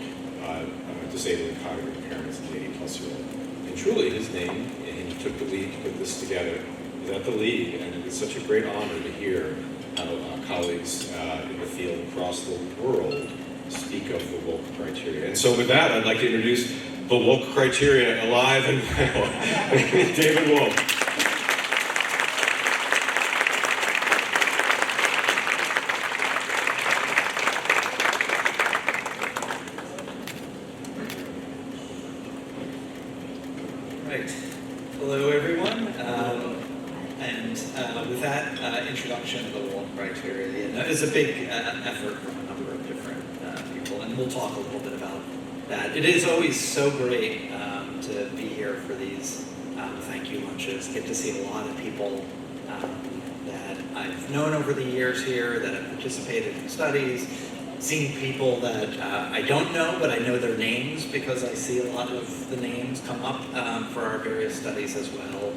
disabling cognitive impairments in 80-plus-year-old. And truly, his name, and he took the lead to put this together. He's at the lead, and it is such a great honor to hear how colleagues in the field across the world speak of the Wolk criteria. And so with that, I'd like to introduce the Wolk criteria alive and well. David Wolk. Right. Hello, everyone. With that introduction of the Wolk criteria, it's a big effort from a number of different people, and we'll talk a little bit about that. It is always so great to be here for these thank you lunches. Get to see a lot of people that I've known over the years here, that have participated in studies, seen people that I don't know, but I know their names because I see a lot of the names come up for our various studies as well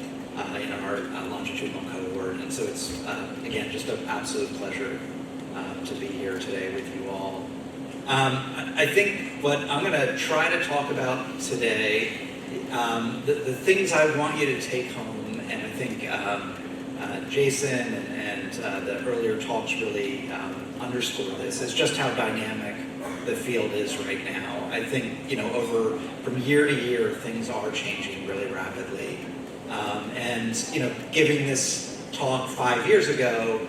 in our longitudinal cohort. And so it's, again, just an absolute pleasure to be here today with you all. I think what I'm going to try to talk about today, the things I want you to take home, and I think Jason and the earlier talks really underscore this, is just how dynamic the field is right now. I think, from year to year, things are changing really rapidly. And, giving this talk 5 years ago,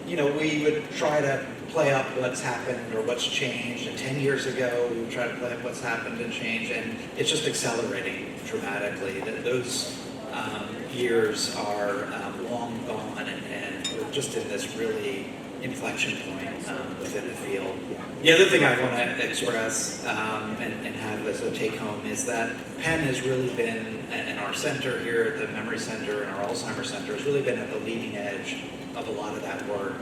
we would try to play up what's happened or what's changed. And 10 years ago, we would try to play up what's happened and changed. And it's just accelerating dramatically. Those years are long gone, and we're just in this really inflection point within the field. The other thing I want to express and have as a take-home is that Penn has really been, and our center here at the Memory Center and our Alzheimer Center has really been at the leading edge of a lot of that work.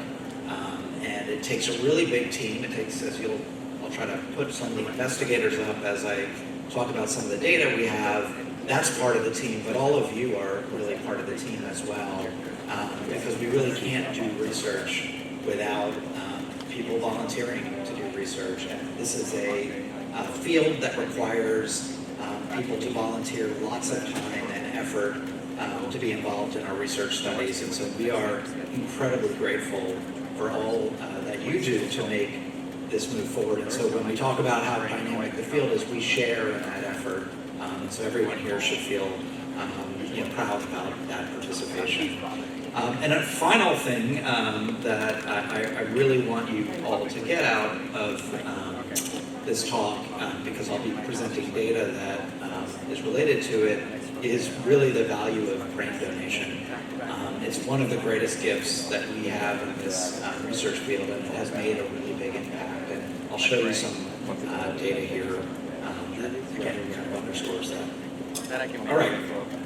And it takes a really big team. It takes, I'll try to put some of the investigators up as I talk about some of the data we have. That's part of the team, but all of you are really part of the team as well, because we really can't do research without people volunteering to do research. And this is a field that requires people to volunteer lots of time and effort to be involved in our research studies. And so we are incredibly grateful for all that you do to make this move forward. And so when we talk about how dynamic the field is, we share in that effort. And so everyone here should feel proud about that participation. And a final thing that I really want you all to get out of this talk, because I'll be presenting data that is related to it, is really the value of brain donation. It's one of the greatest gifts that we have in this research field, and it has made a really big impact. And I'll show you some data here that, again, kind of underscores that. All right,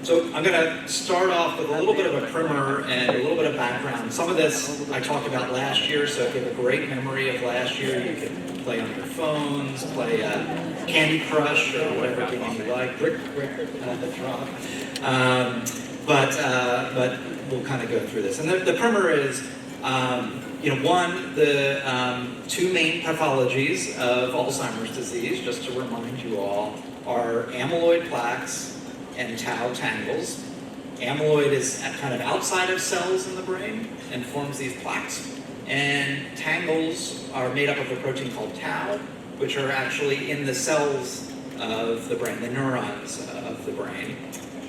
so I'm going to start off with a little bit of a primer and a little bit of background. Some of this I talked about last year, so if you have a great memory of last year, you can play on your phones, play Candy Crush or whatever game you like, Brick, Drop. But we'll kind of go through this. And the primer is, the two main pathologies of Alzheimer's disease, just to remind you all, are amyloid plaques and tau tangles. Amyloid is kind of outside of cells in the brain and forms these plaques. And tangles are made up of a protein called tau, which are actually in the cells of the brain, the neurons of the brain.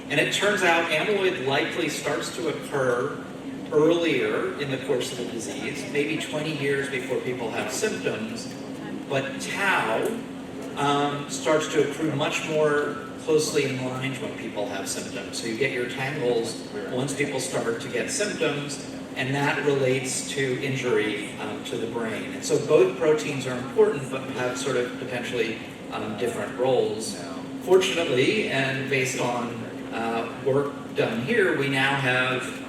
And it turns out amyloid likely starts to occur earlier in the course of the disease, maybe 20 years before people have symptoms, but tau starts to accrue much more closely in line when people have symptoms. So you get your tangles once people start to get symptoms, and that relates to injury to the brain. And so both proteins are important, but have sort of potentially different roles. Fortunately, and based on work done here, we now have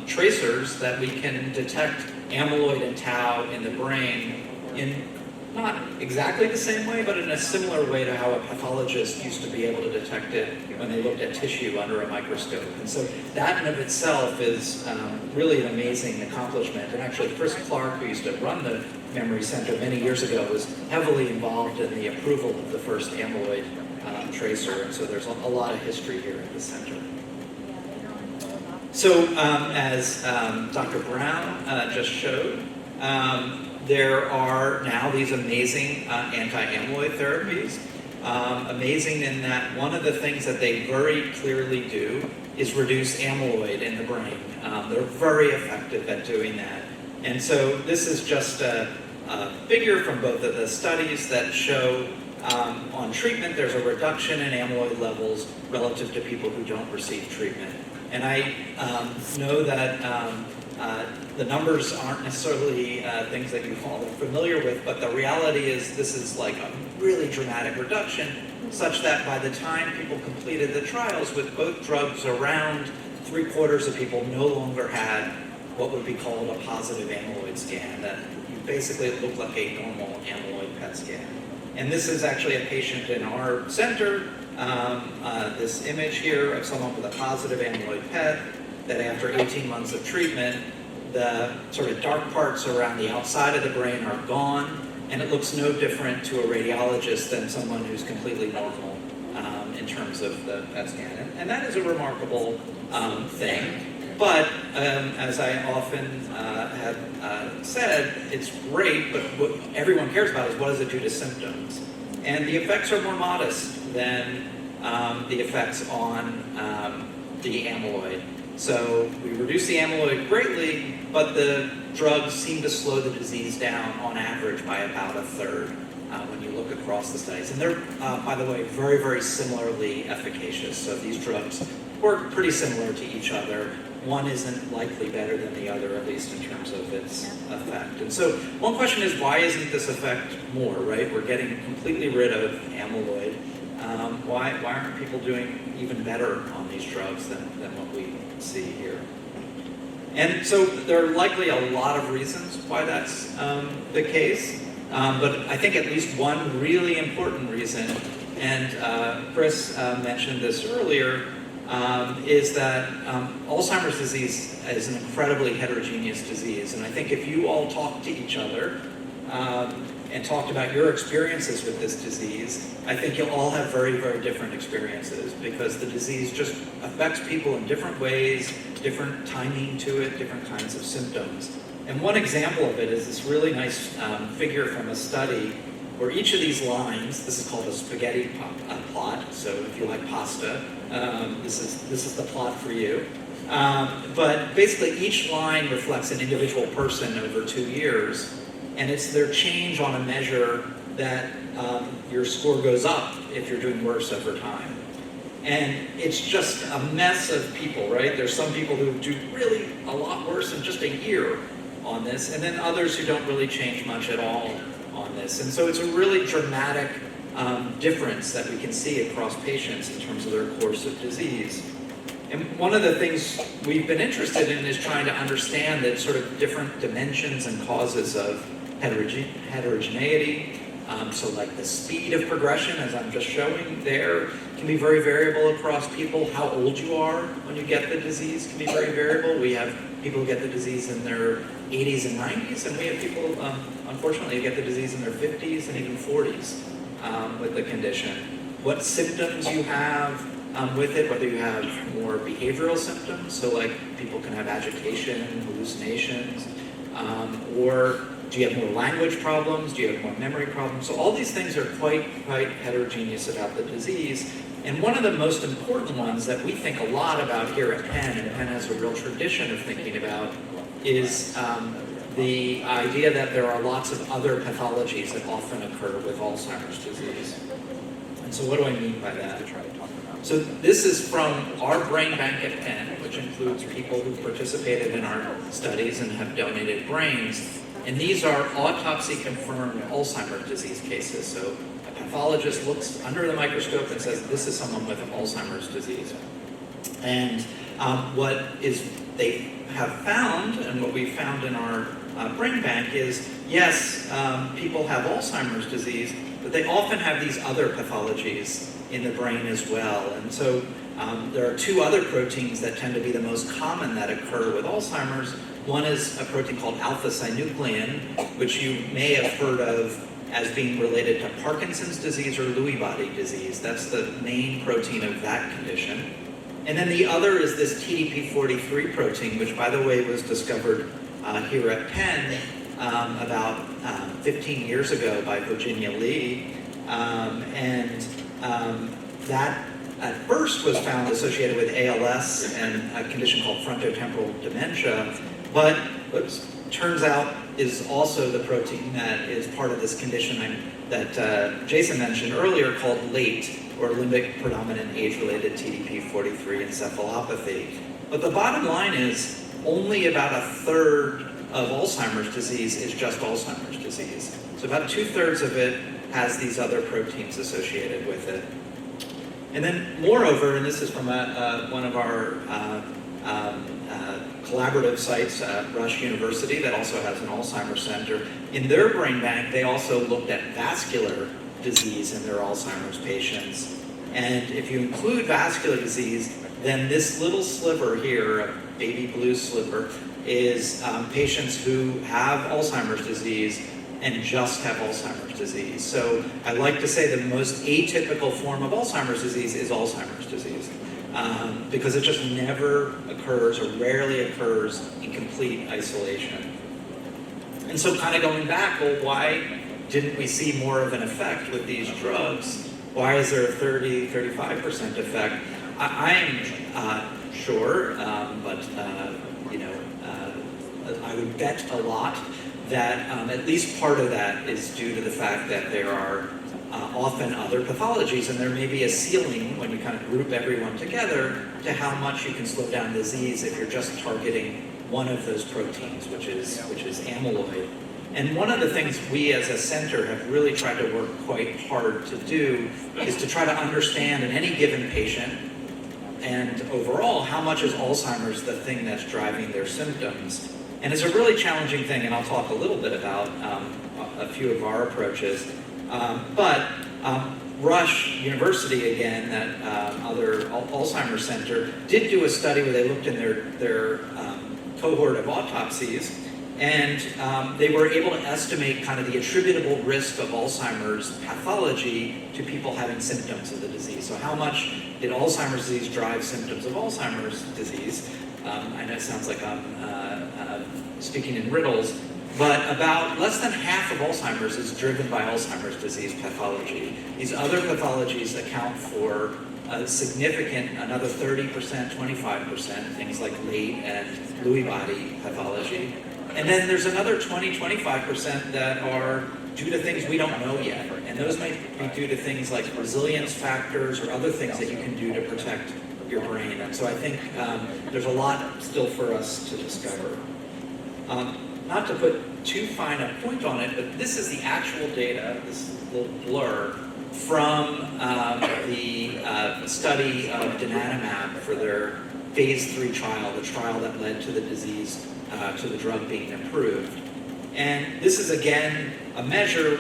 tracers that we can detect amyloid and tau in the brain in not exactly the same way, but in a similar way to how a pathologist used to be able to detect it when they looked at tissue under a microscope. And so that in of itself is really an amazing accomplishment. And actually, Chris Clark, who used to run the Memory Center many years ago, was heavily involved in the approval of the first amyloid tracer. And so there's a lot of history here at the center. So as Dr. Brown just showed, there are now these amazing anti-amyloid therapies. Amazing in that one of the things that they very clearly do is reduce amyloid in the brain. They're very effective at doing that. And so this is just a figure from both of the studies that show on treatment there's a reduction in amyloid levels relative to people who don't receive treatment. And I know that the numbers aren't necessarily things that you all are familiar with, but the reality is this is like a really dramatic reduction, such that by the time people completed the trials with both drugs, around 3/4 of people no longer had what would be called a positive amyloid scan, that basically it looked like a normal amyloid PET scan. And this is actually a patient in our center, this image here of someone with a positive amyloid PET, that after 18 months of treatment, the sort of dark parts around the outside of the brain are gone, and it looks no different to a radiologist than someone who's completely normal in terms of the PET scan. And that is a remarkable thing. But as I often have said, it's great, but what everyone cares about is what does it do to symptoms? And the effects are more modest than the effects on the amyloid. So we reduce the amyloid greatly, but the drugs seem to slow the disease down on average by about 1/3 when you look across the studies. And they're, by the way, very, very similarly efficacious. So these drugs work pretty similar to each other. One isn't likely better than the other, at least in terms of its effect. And so one question is, why isn't this effect more, right? We're getting completely rid of amyloid. Why aren't people doing even better on these drugs than what we see here? And so there are likely a lot of reasons why that's the case, but I think at least one really important reason, and Chris mentioned this earlier, is that Alzheimer's disease is an incredibly heterogeneous disease. And I think if you all talk to each other and talked about your experiences with this disease, I think you'll all have very, very different experiences, because the disease just affects people in different ways, different timing to it, different kinds of symptoms. And one example of it is this really nice figure from a study where each of these lines, this is called a spaghetti plot, so if you like pasta, this is the plot for you. But basically each line reflects an individual person over 2 years, and it's their change on a measure that your score goes up if you're doing worse over time. And it's just a mess of people, right? There's some people who do really a lot worse in just a year on this, and then others who don't really change much at all on this. And so it's a really dramatic difference that we can see across patients in terms of their course of disease. And one of the things we've been interested in is trying to understand the sort of different dimensions and causes of heterogeneity. So like the speed of progression, as I'm just showing there, can be very variable across people. How old you are when you get the disease can be very variable. We have people who get the disease in their 80s and 90s, and we have people, unfortunately, who get the disease in their 50s and even 40s with the condition. What symptoms you have with it, whether you have more behavioral symptoms, so like people can have agitation, hallucinations, or do you have more language problems? Do you have more memory problems? So all these things are quite heterogeneous about the disease. And one of the most important ones that we think a lot about here at Penn, and Penn has a real tradition of thinking about, is the idea that there are lots of other pathologies that often occur with Alzheimer's disease. And so what do I mean by that? So this is from our brain bank at Penn, which includes people who participated in our studies and have donated brains. And these are autopsy-confirmed Alzheimer's disease cases. So a pathologist looks under the microscope and says, this is someone with Alzheimer's disease. And what they have found, and what we found in our brain bank is, yes, people have Alzheimer's disease, but they often have these other pathologies in the brain as well. And so there are two other proteins that tend to be the most common that occur with Alzheimer's. One is a protein called alpha-synuclein, which you may have heard of as being related to Parkinson's disease or Lewy body disease. That's the main protein of that condition. And then the other is this TDP-43 protein, which, by the way, was discovered here at Penn about 15 years ago by Virginia Lee. That at first was found associated with ALS and a condition called frontotemporal dementia, but turns out is also the protein that is part of this condition that Jason mentioned earlier called late, or limbic predominant age-related TDP-43 encephalopathy. But the bottom line is only about a third of Alzheimer's disease is just Alzheimer's disease. So about 2/3 of it has these other proteins associated with it. And then moreover, and this is from one of our collaborative sites, Rush University, that also has an Alzheimer's center. In their brain bank, they also looked at vascular disease in their Alzheimer's patients. And if you include vascular disease, then this little sliver here, a baby blue sliver, is patients who have Alzheimer's disease and just have Alzheimer's disease. So I like to say the most atypical form of Alzheimer's disease is Alzheimer's disease, because it just never occurs or rarely occurs in complete isolation. And so kind of going back, well, why didn't we see more of an effect with these drugs? Why is there a 35% effect? I'm sure, but I would bet a lot that at least part of that is due to the fact that there are often other pathologies, and there may be a ceiling when you kind of group everyone together to how much you can slow down disease if you're just targeting one of those proteins, which is amyloid. And one of the things we as a center have really tried to work quite hard to do is to try to understand in any given patient and overall how much is Alzheimer's the thing that's driving their symptoms. And it's a really challenging thing, and I'll talk a little bit about a few of our approaches. But Rush University, again, that other Alzheimer's center, did do a study where they looked in their cohort of autopsies, and they were able to estimate kind of the attributable risk of Alzheimer's pathology to people having symptoms of the disease. So how much did Alzheimer's disease drive symptoms of Alzheimer's disease? I know it sounds like I'm speaking in riddles, but about less than half of Alzheimer's is driven by Alzheimer's disease pathology. These other pathologies account for a significant, another 30%, 25%, things like late and Lewy body pathology. And then there's another 20-25% that are due to things we don't know yet. And those might be due to things like resilience factors or other things that you can do to protect your brain. And so I think there's a lot still for us to discover. Not to put too fine a point on it, but this is the actual data, this little blur, from the study of donanemab for their phase 3 trial, the trial that led to the disease, to the drug being approved. And this is, again, a measure,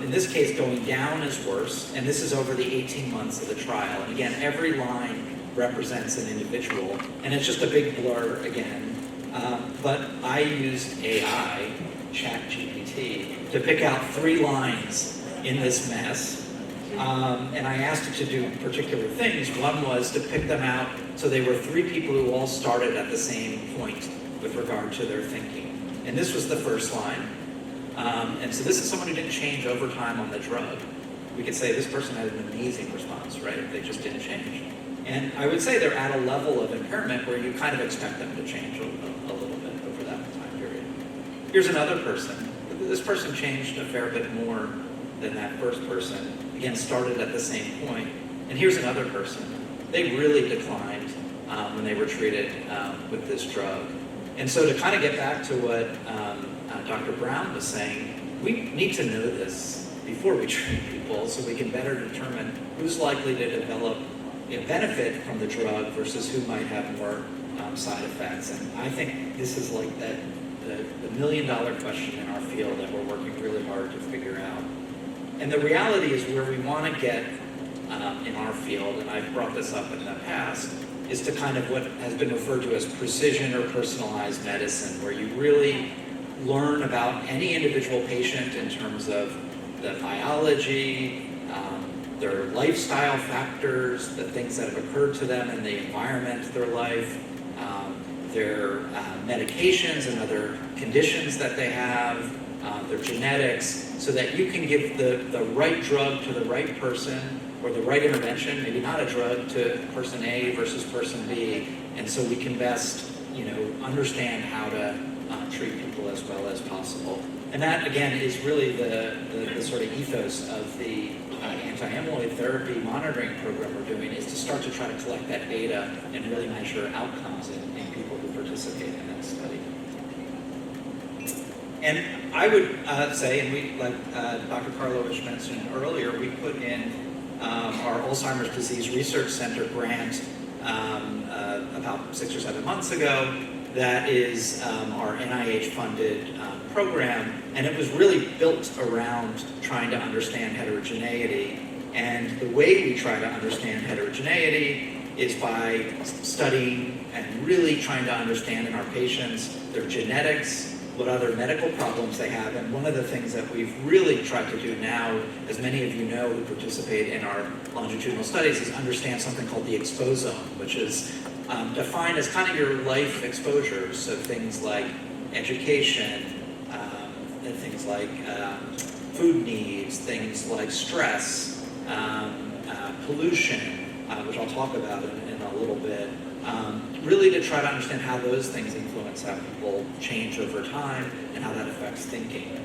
in this case, going down is worse, and this is over the 18 months of the trial. And again, every line represents an individual, and it's just a big blur again. But I used AI, ChatGPT, to pick out 3 lines in this mess. And I asked it to do particular things. One was to pick them out so they were 3 people who all started at the same point with regard to their thinking. And this was the first line. And so this is someone who didn't change over time on the drug. we could say this person had an amazing response, right? They just didn't change. And I would say they're at a level of impairment where you kind of expect them to change a little bit over that time period. Here's another person. This person changed a fair bit more than that first person. Again, started at the same point. And here's another person. They really declined when they were treated with this drug. And so to kind of get back to what Dr. Brown was saying, we need to know this before we treat people so we can better determine who's likely to develop benefit from the drug versus who might have more side effects. And I think this is like the million-dollar question in our field that we're working really hard to figure out. And the reality is where we want to get in our field, and I've brought this up in the past, is to kind of what has been referred to as precision or personalized medicine, where you really learn about any individual patient in terms of the biology, their lifestyle factors, the things that have occurred to them in the environment of their life, their medications and other conditions that they have, their genetics, so that you can give the right drug to the right person or the right intervention, maybe not a drug, to person A versus person B, and so we can best, understand how to treat people as well as possible. And that, again, is really the sort of ethos of the anti-amyloid therapy monitoring program we're doing, is to start to try to collect that data and really measure outcomes in people who participate in that study. And I would say, and we, like Dr. Karlawish mentioned earlier, we put in our Alzheimer's Disease Research Center grant about 6 or 7 months ago. That is our NIH-funded program, and it was really built around trying to understand heterogeneity. And the way we try to understand heterogeneity is by studying and really trying to understand in our patients their genetics, what other medical problems they have. And one of the things that we've really tried to do now, as many of you know who participate in our longitudinal studies, is understand something called the exposome, which is defined as kind of your life exposures. So things like education, and things like food needs, things like stress, pollution, which I'll talk about in a little bit. Really to try to understand how those things influence how people change over time and how that affects thinking.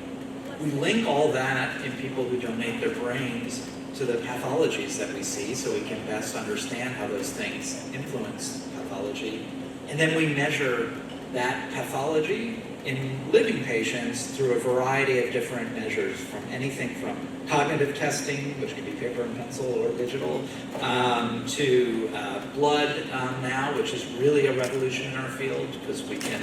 We link all that in people who donate their brains to the pathologies that we see, so we can best understand how those things influence pathology. And then we measure that pathology in living patients through a variety of different measures, from anything from cognitive testing, which can be paper and pencil or digital, to blood now, which is really a revolution in our field because we can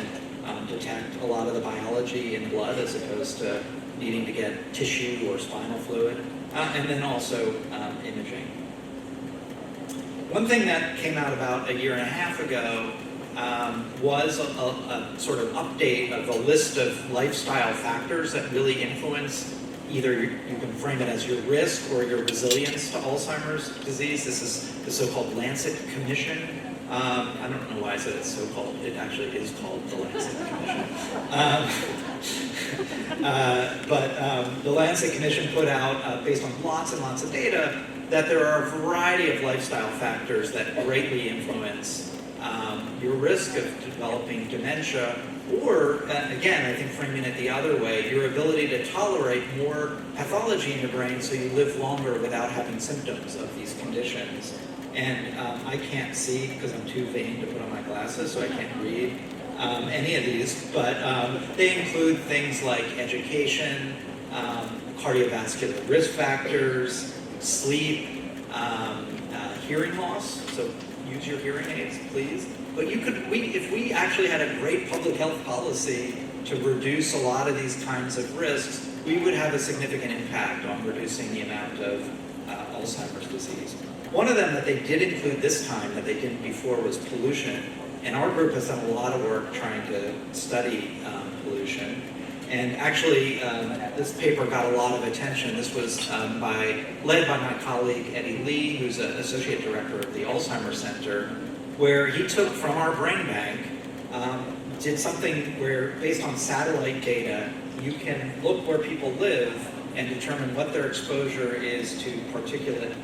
detect a lot of the biology in blood as opposed to needing to get tissue or spinal fluid, and then also imaging. One thing that came out about a year and a half ago was a sort of update of a list of lifestyle factors that really influence either you can frame it as your risk or your resilience to Alzheimer's disease. This is the so-called Lancet Commission. I don't know why I said it's so-called. It actually is called the Lancet Commission. But the Lancet Commission put out, based on lots and lots of data, that there are a variety of lifestyle factors that greatly influence your risk of developing dementia, or, again, I think framing it the other way, your ability to tolerate more pathology in your brain so you live longer without having symptoms of these conditions. And I can't see because I'm too vain to put on my glasses, so I can't read any of these, but they include things like education, cardiovascular risk factors, sleep, hearing loss, so use your hearing aids, please. But if we actually had a great public health policy to reduce a lot of these kinds of risks, we would have a significant impact on reducing the amount of Alzheimer's disease. One of them that they did include this time that they didn't before was pollution. And our group has done a lot of work trying to study pollution. And actually, this paper got a lot of attention. This was led by my colleague, Eddie Lee, who's an associate director of the Alzheimer Center, where he took from our brain bank, did something where, based on satellite data, you can look where people live and determine what their exposure is to particulate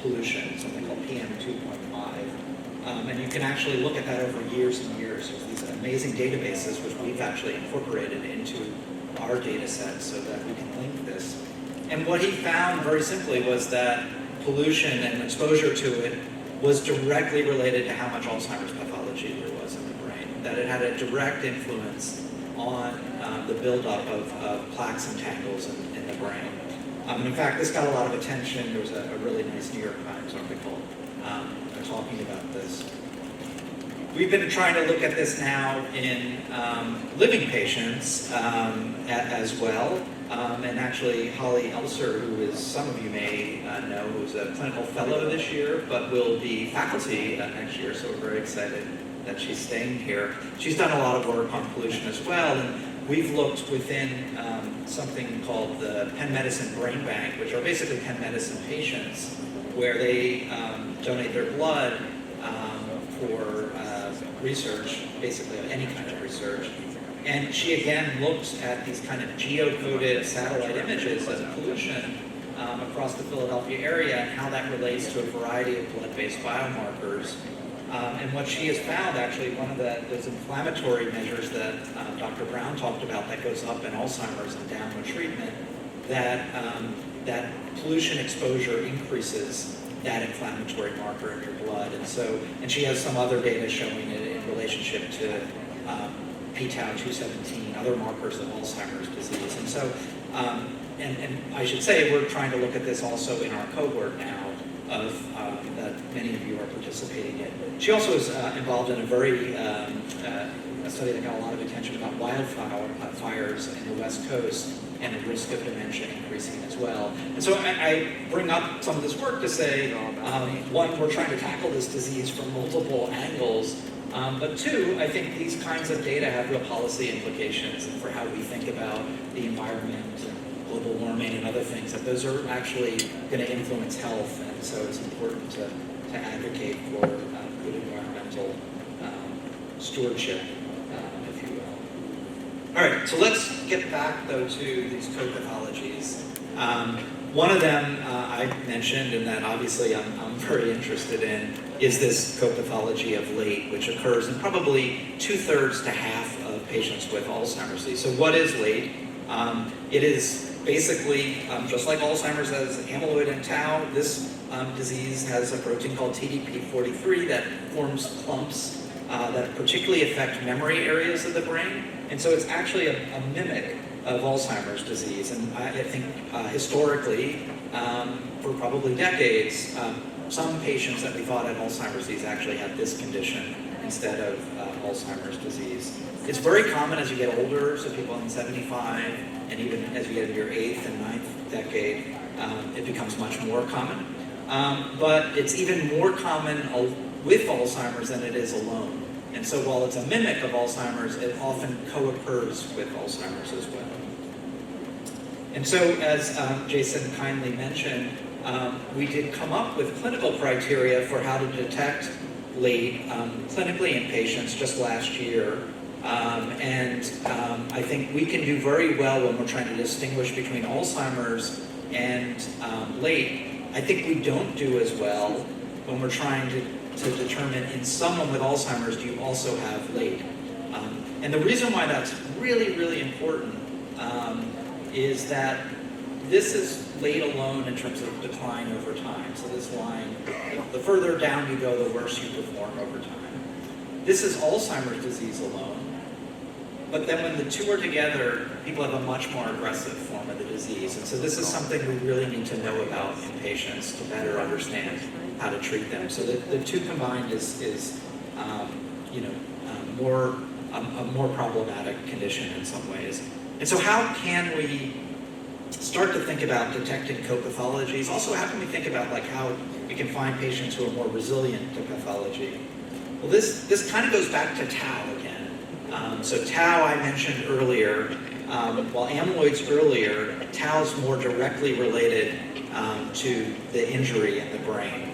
pollution, something called PM 2.5. And you can actually look at that over years and years. There's these amazing databases which we've actually incorporated into our data set so that we can link this. And what he found very simply was that pollution and exposure to it was directly related to how much Alzheimer's pathology there was in the brain, that it had a direct influence on the buildup of plaques and tangles in the brain. In fact, this got a lot of attention. There was a really nice New York Times article talking about this. We've been trying to look at this now in living patients as well. And actually, Holly Elser, who is, some of you may know, who's a clinical fellow this year, but will be faculty next year, so we're very excited that she's staying here. She's done a lot of work on pollution as well, and we've looked within something called the Penn Medicine Brain Bank, which are basically Penn Medicine patients, where they donate their blood for research, basically any kind of research. And she again looked at these kind of geocoded satellite images of pollution across the Philadelphia area and how that relates to a variety of blood-based biomarkers. And what she has found, actually, one of those inflammatory measures that Dr. Brown talked about that goes up in Alzheimer's and down with treatment, that pollution exposure increases that inflammatory marker in your blood. And she has some other data showing it in relationship to p-tau217, other markers of Alzheimer's disease. And so, and I should say, we're trying to look at this also in our cohort now of that many of you are participating in. She also is involved in a very a study that got a lot of attention about wildfires in the West Coast and the risk of dementia increasing as well. And so I bring up some of this work to say, one, we're trying to tackle this disease from multiple angles, but two, I think these kinds of data have real policy implications for how we think about the environment and global warming and other things, that those are actually going to influence health, and so it's important to advocate for good environmental stewardship, if you will. All right, so let's get back, though, to these co-pathologies. One of them I mentioned, and that obviously I'm very interested in, is this co-pathology of late, which occurs in probably 2/3 to half of patients with Alzheimer's disease. So what is late? It is basically, just like Alzheimer's has amyloid and tau, this disease has a protein called TDP-43 that forms clumps that particularly affect memory areas of the brain. And so it's actually a mimic of Alzheimer's disease. And I think historically, for probably decades, some patients that we thought had Alzheimer's disease actually had this condition instead of Alzheimer's disease. It's very common as you get older, so people in 75, and even as you get into your 8th and 9th decade, it becomes much more common. But it's even more common with Alzheimer's than it is alone. And so while it's a mimic of Alzheimer's, it often co-occurs with Alzheimer's as well. And so, as Jason kindly mentioned, we did come up with clinical criteria for how to detect late clinically in patients just last year. I think we can do very well when we're trying to distinguish between Alzheimer's and late. I think we don't do as well when we're trying to determine in someone with Alzheimer's, do you also have late? And the reason why that's really, really important is that this is late alone in terms of decline over time. So this line, the further down you go, the worse you perform over time. This is Alzheimer's disease alone. But then when the two are together, people have a much more aggressive form of the disease. And so this is something we really need to know about in patients to better understand how to treat them. So the two combined is a more problematic condition in some ways. And so how can we start to think about detecting co-pathologies? Also, how can we think about how we can find patients who are more resilient to pathology? Well, this kind of goes back to tau again. So tau I mentioned earlier, while amyloid's earlier, tau's more directly related to the injury in the brain.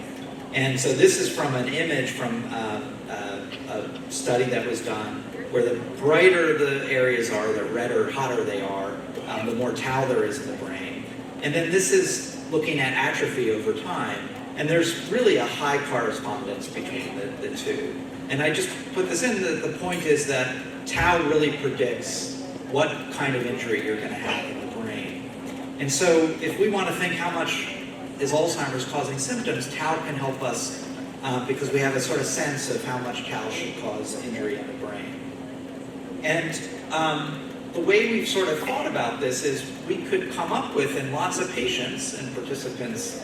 And so this is from an image from a study that was done where the brighter the areas are, the redder, hotter they are, the more tau there is in the brain. And then this is looking at atrophy over time. And there's really a high correspondence between the two. And I just put this in, the point is that tau really predicts what kind of injury you're going to have in the brain. And so if we want to think how much is Alzheimer's causing symptoms, tau can help us because we have a sort of sense of how much tau should cause injury in the brain. And the way we've sort of thought about this is we could come up with, in lots of patients and participants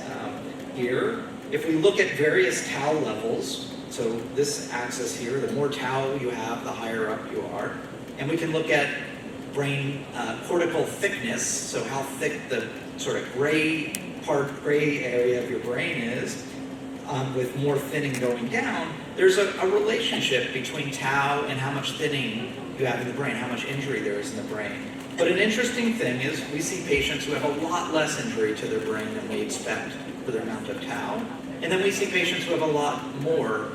here, if we look at various tau levels, so this axis here, the more tau you have, the higher up you are, and we can look at brain cortical thickness, so how thick the sort of gray area of your brain is, with more thinning going down, there's a relationship between tau and how much thinning you have in the brain, how much injury there is in the brain. But an interesting thing is we see patients who have a lot less injury to their brain than we expect for their amount of tau. And then we see patients who have a lot more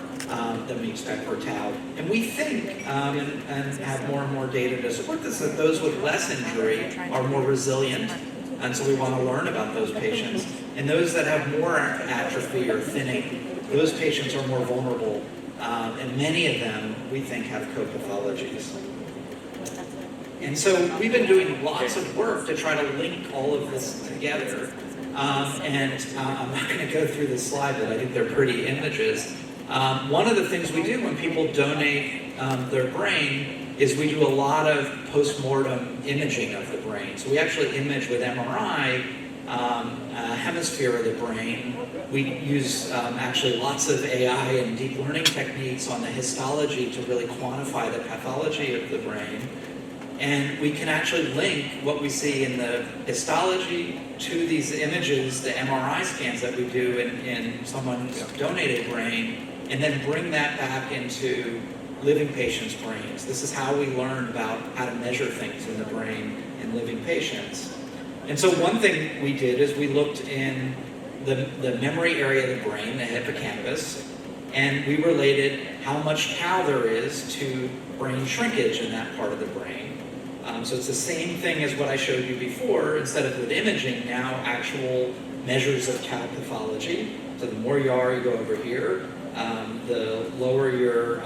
than we expect for tau. And we think, and have more and more data to support this, that those with less injury are more resilient. And so we want to learn about those patients. And those that have more atrophy or thinning, those patients are more vulnerable. And many of them, we think, have co-pathologies. And so we've been doing lots of work to try to link all of this together. And I'm not going to go through this slide, but I think they're pretty images. One of the things we do when people donate their brain is we do a lot of post-mortem imaging of the brain. So we actually image with MRI a hemisphere of the brain. We use actually lots of AI and deep learning techniques on the histology to really quantify the pathology of the brain. And we can actually link what we see in the histology to these images, the MRI scans that we do in someone's donated brain, and then bring that back into living patients' brains. This is how we learn about how to measure things in the brain in living patients. And so one thing we did is we looked in the memory area of the brain, the hippocampus, and we related how much tau there is to brain shrinkage in that part of the brain. So it's the same thing as what I showed you before. Instead of with imaging, now actual measures of tau pathology. So the more you are, you go over here. The lower your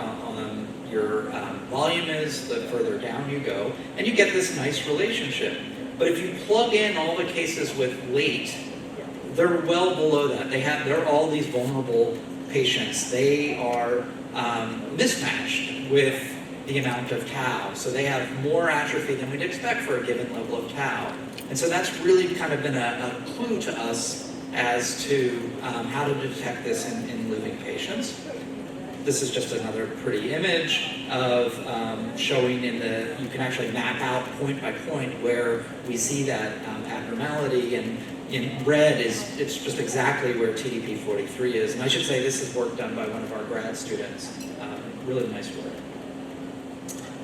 volume is, the further down you go. And you get this nice relationship. But if you plug in all the cases with late, they're well below that. They're all these vulnerable patients. They are mismatched with the amount of tau. So they have more atrophy than we'd expect for a given level of tau. And so that's really kind of been a clue to us as to how to detect this in living patients. This is just another pretty image of showing you can actually map out point by point where we see that abnormality. And in red it's just exactly where TDP43 is. And I should say this is work done by one of our grad students. Really nice work.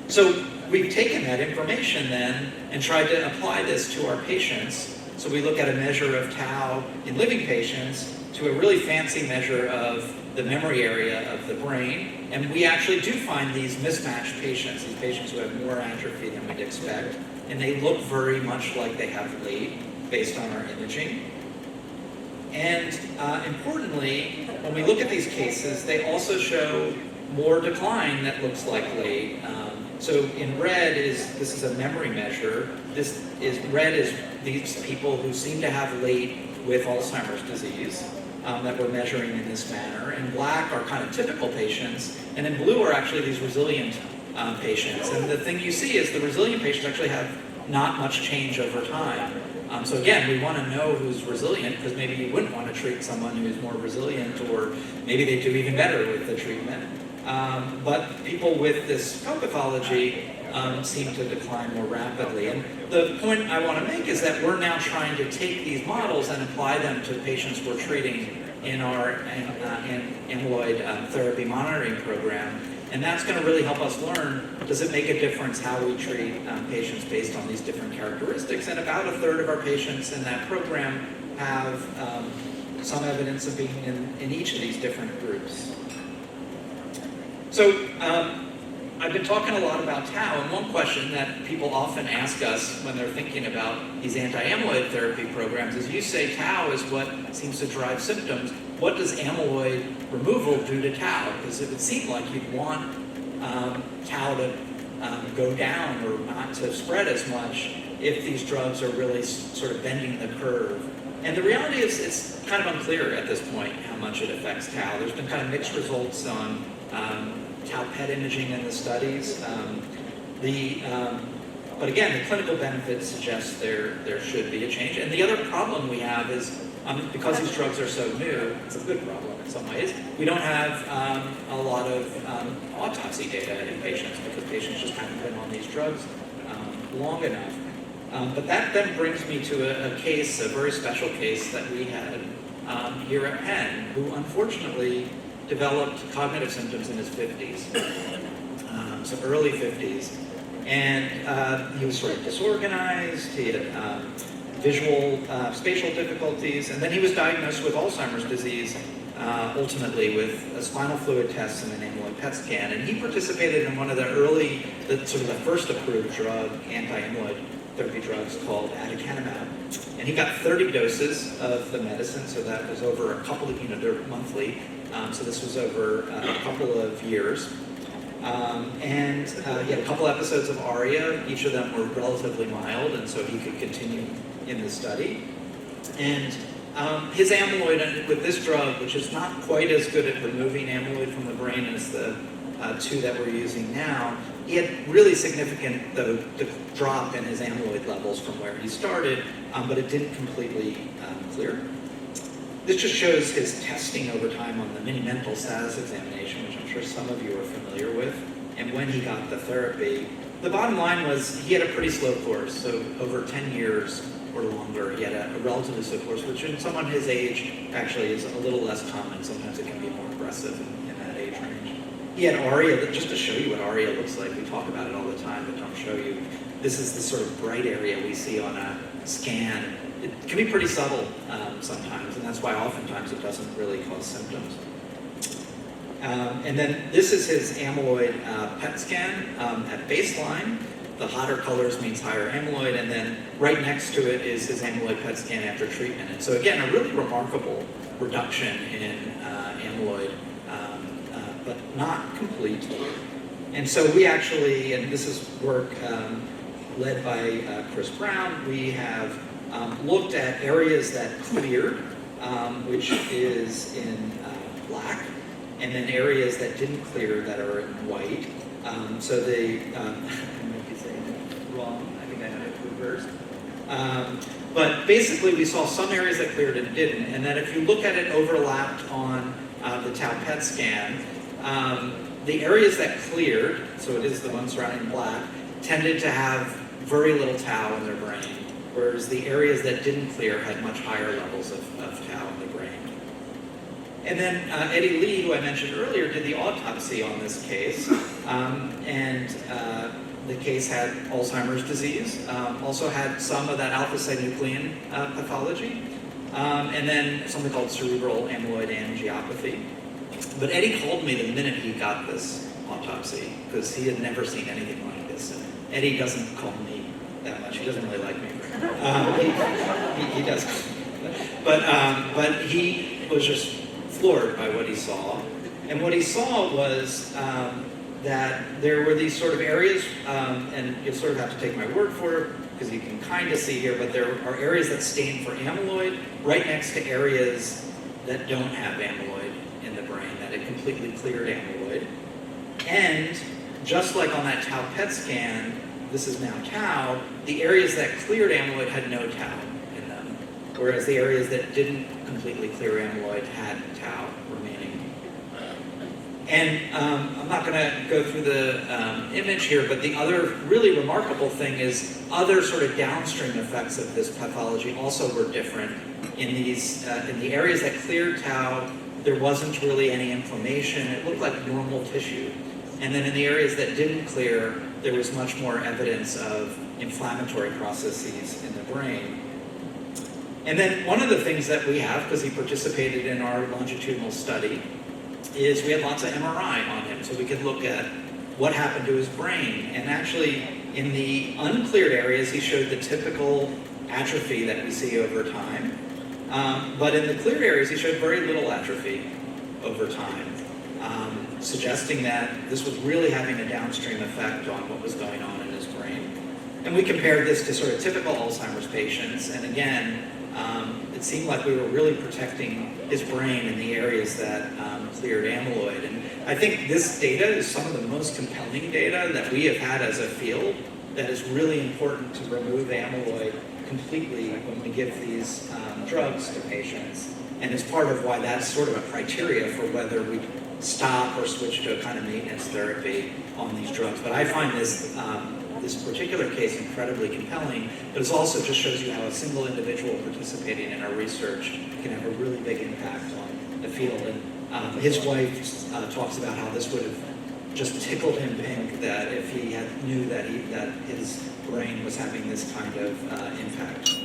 So we've taken that information then and tried to apply this to our patients. So we look at a measure of tau in living patients to a really fancy measure of the memory area of the brain. And we actually do find these mismatched patients, these patients who have more atrophy than we'd expect. And they look very much like they have late based on our imaging. And importantly, when we look at these cases, they also show more decline that looks like late. So in red this is a memory measure. Red is these people who seem to have late with Alzheimer's disease that we're measuring in this manner. And black are kind of typical patients, and in blue are actually these resilient patients. And the thing you see is the resilient patients actually have not much change over time. So again, we want to know who's resilient, because maybe you wouldn't want to treat someone who's more resilient, or maybe they do even better with the treatment. But people with this co-pathology seem to decline more rapidly. And the point I want to make is that we're now trying to take these models and apply them to patients we're treating in our amyloid therapy monitoring program. And that's going to really help us learn, does it make a difference how we treat patients based on these different characteristics? And about a third of our patients in that program have some evidence of being in each of these different groups. So I've been talking a lot about tau, and one question that people often ask us when they're thinking about these anti-amyloid therapy programs is, you say tau is what seems to drive symptoms. What does amyloid removal do to tau? Because it would seem like you'd want tau to go down or not to spread as much if these drugs are really sort of bending the curve. And the reality is it's kind of unclear at this point how much it affects tau. There's been kind of mixed results on tau PET imaging in the studies. But again, the clinical benefits suggest there should be a change. And the other problem we have is, because these drugs are so new, it's a good problem in some ways, we don't have a lot of autopsy data in patients because patients just haven't been on these drugs long enough. But that then brings me to a case, a very special case that we had here at Penn, who unfortunately developed cognitive symptoms in his 50s, so early 50s. And he was sort of disorganized, he had visual, spatial difficulties, and then he was diagnosed with Alzheimer's disease, ultimately with a spinal fluid test and an amyloid PET scan. And he participated in one of the sort of the first approved drug, anti-amyloid therapy drugs called aducanumab. And he got 30 doses of the medicine, so that was over a couple of, they're monthly, so this was over a couple of years. And he had a couple episodes of ARIA. Each of them were relatively mild, and so he could continue in the study. And his amyloid with this drug, which is not quite as good at removing amyloid from the brain as the two that we're using now, he had really significant the drop in his amyloid levels from where he started, but it didn't completely clear. This just shows his testing over time on the mini-mental status examination, which I'm sure some of you are familiar with, and when he got the therapy. The bottom line was he had a pretty slow course, so over 10 years or longer, he had a relatively slow course, which in someone his age actually is a little less common. Sometimes it can be more aggressive in that age range. He had ARIA, just to show you what ARIA looks like, we talk about it all the time, but don't show you. This is the sort of bright area we see on a scan. It can be pretty subtle sometimes, and that's why oftentimes it doesn't really cause symptoms. And then this is his amyloid PET scan at baseline. The hotter colors means higher amyloid, and then right next to it is his amyloid PET scan after treatment. And so again, a really remarkable reduction in amyloid, but not complete. And so we actually, and this is work led by Chris Brown, we have looked at areas that cleared, which is in black, and then areas that didn't clear that are in white. So they, I might be saying it wrong, I think I had it reversed. But basically we saw some areas that cleared and didn't, and then if you look at it overlapped on the tau PET scan, the areas that cleared, so it is the ones surrounding black, tended to have very little tau in their brain, whereas the areas that didn't clear had much higher levels of tau in the brain. And then Eddie Lee, who I mentioned earlier, did the autopsy on this case, and the case had Alzheimer's disease, also had some of that alpha-synuclein pathology, and then something called cerebral amyloid angiopathy. But Eddie called me the minute he got this autopsy, because he had never seen anything like this. And Eddie doesn't call me that much. He doesn't really like me. He does. But he was just floored by what he saw. And what he saw was that there were these sort of areas, and you'll sort of have to take my word for it, because you can kind of see here, but there are areas that stain for amyloid right next to areas that don't have amyloid in the brain, that it completely cleared amyloid. And just like on that tau PET scan, this is now tau, the areas that cleared amyloid had no tau in them, whereas the areas that didn't completely clear amyloid had tau remaining. And I'm not going to go through the image here, but the other really remarkable thing is other sort of downstream effects of this pathology also were different. In the areas that cleared tau, there wasn't really any inflammation. It looked like normal tissue. And then in the areas that didn't clear, there was much more evidence of inflammatory processes in the brain. And then one of the things that we have, because he participated in our longitudinal study, is we had lots of MRI on him. So we could look at what happened to his brain. And actually, in the uncleared areas, he showed the typical atrophy that we see over time. But in the cleared areas, he showed very little atrophy over time, suggesting that this was really having a downstream effect on what was going on in his brain. And we compared this to sort of typical Alzheimer's patients, and again, it seemed like we were really protecting his brain in the areas that cleared amyloid. And I think this data is some of the most compelling data that we have had as a field that is really important to remove amyloid completely when we give these drugs to patients. And it's part of why that's sort of a criteria for whether we stop or switch to a kind of maintenance therapy on these drugs. But I find this this particular case incredibly compelling, but it also just shows you how a single individual participating in our research can have a really big impact on the field. And his wife talks about how this would have just tickled him pink that if he had knew that his brain was having this kind of impact.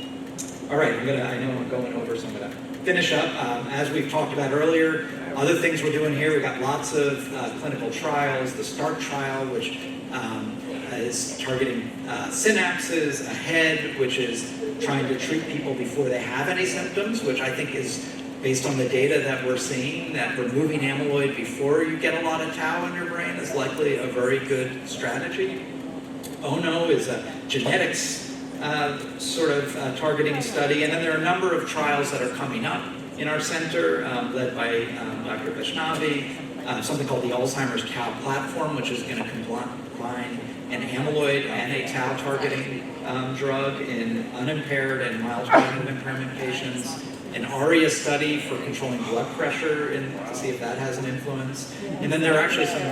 All right, I know I'm going over, so I'm gonna finish up. As we've talked about earlier, other things we're doing here, we've got lots of clinical trials. The START trial, which is targeting synapses, ahead, which is trying to treat people before they have any symptoms, which I think is based on the data that we're seeing, that removing amyloid before you get a lot of tau in your brain is likely a very good strategy. ONO is a genetics sort of targeting study, and then there are a number of trials that are coming up in our center, led by Dr. Vaishnavi, something called the Alzheimer's Tau Platform, which is going to combine an amyloid and a tau targeting drug in unimpaired and mild cognitive impairment patients. An ARIA study for controlling blood pressure to see if that has an influence. And then there are actually some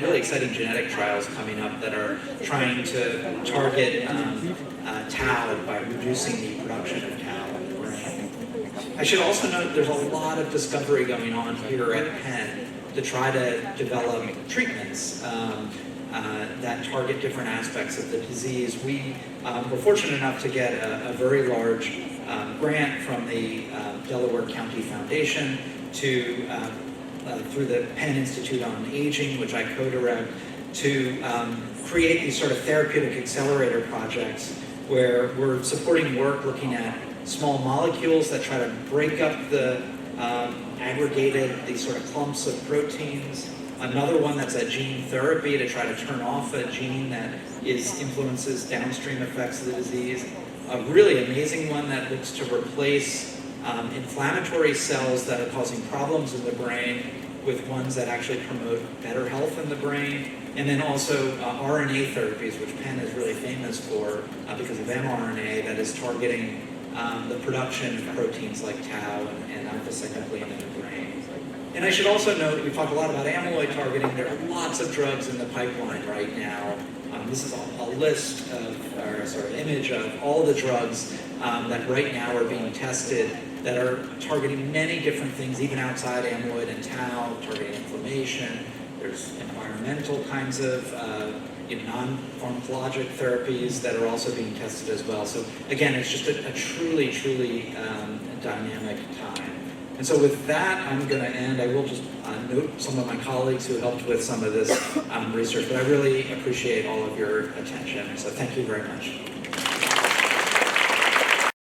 really exciting genetic trials coming up that are trying to target tau by reducing the production of tau in the brain. I should also note there's a lot of discovery going on here at Penn to try to develop treatments that target different aspects of the disease. We were fortunate enough to get a very large grant from the Delaware County Foundation to, through the Penn Institute on Aging, which I co-direct, to create these sort of therapeutic accelerator projects where we're supporting work looking at small molecules that try to break up the these sort of clumps of proteins. Another one that's a gene therapy to try to turn off a gene that influences downstream effects of the disease. A really amazing one that looks to replace inflammatory cells that are causing problems in the brain with ones that actually promote better health in the brain. And then also RNA therapies, which Penn is really famous for because of mRNA, that is targeting the production of proteins like tau and alpha-synuclein in the brain. And I should also note, we talk a lot about amyloid targeting. There are lots of drugs in the pipeline right now. This is a list of, or sort of image of all the drugs that right now are being tested that are targeting many different things, even outside amyloid and tau, targeting inflammation. There's environmental kinds of non-pharmacologic therapies that are also being tested as well. So again, it's just a truly, truly dynamic time. And so with that, I'm going to end. I will just note some of my colleagues who helped with some of this research, but I really appreciate all of your attention. So thank you very much.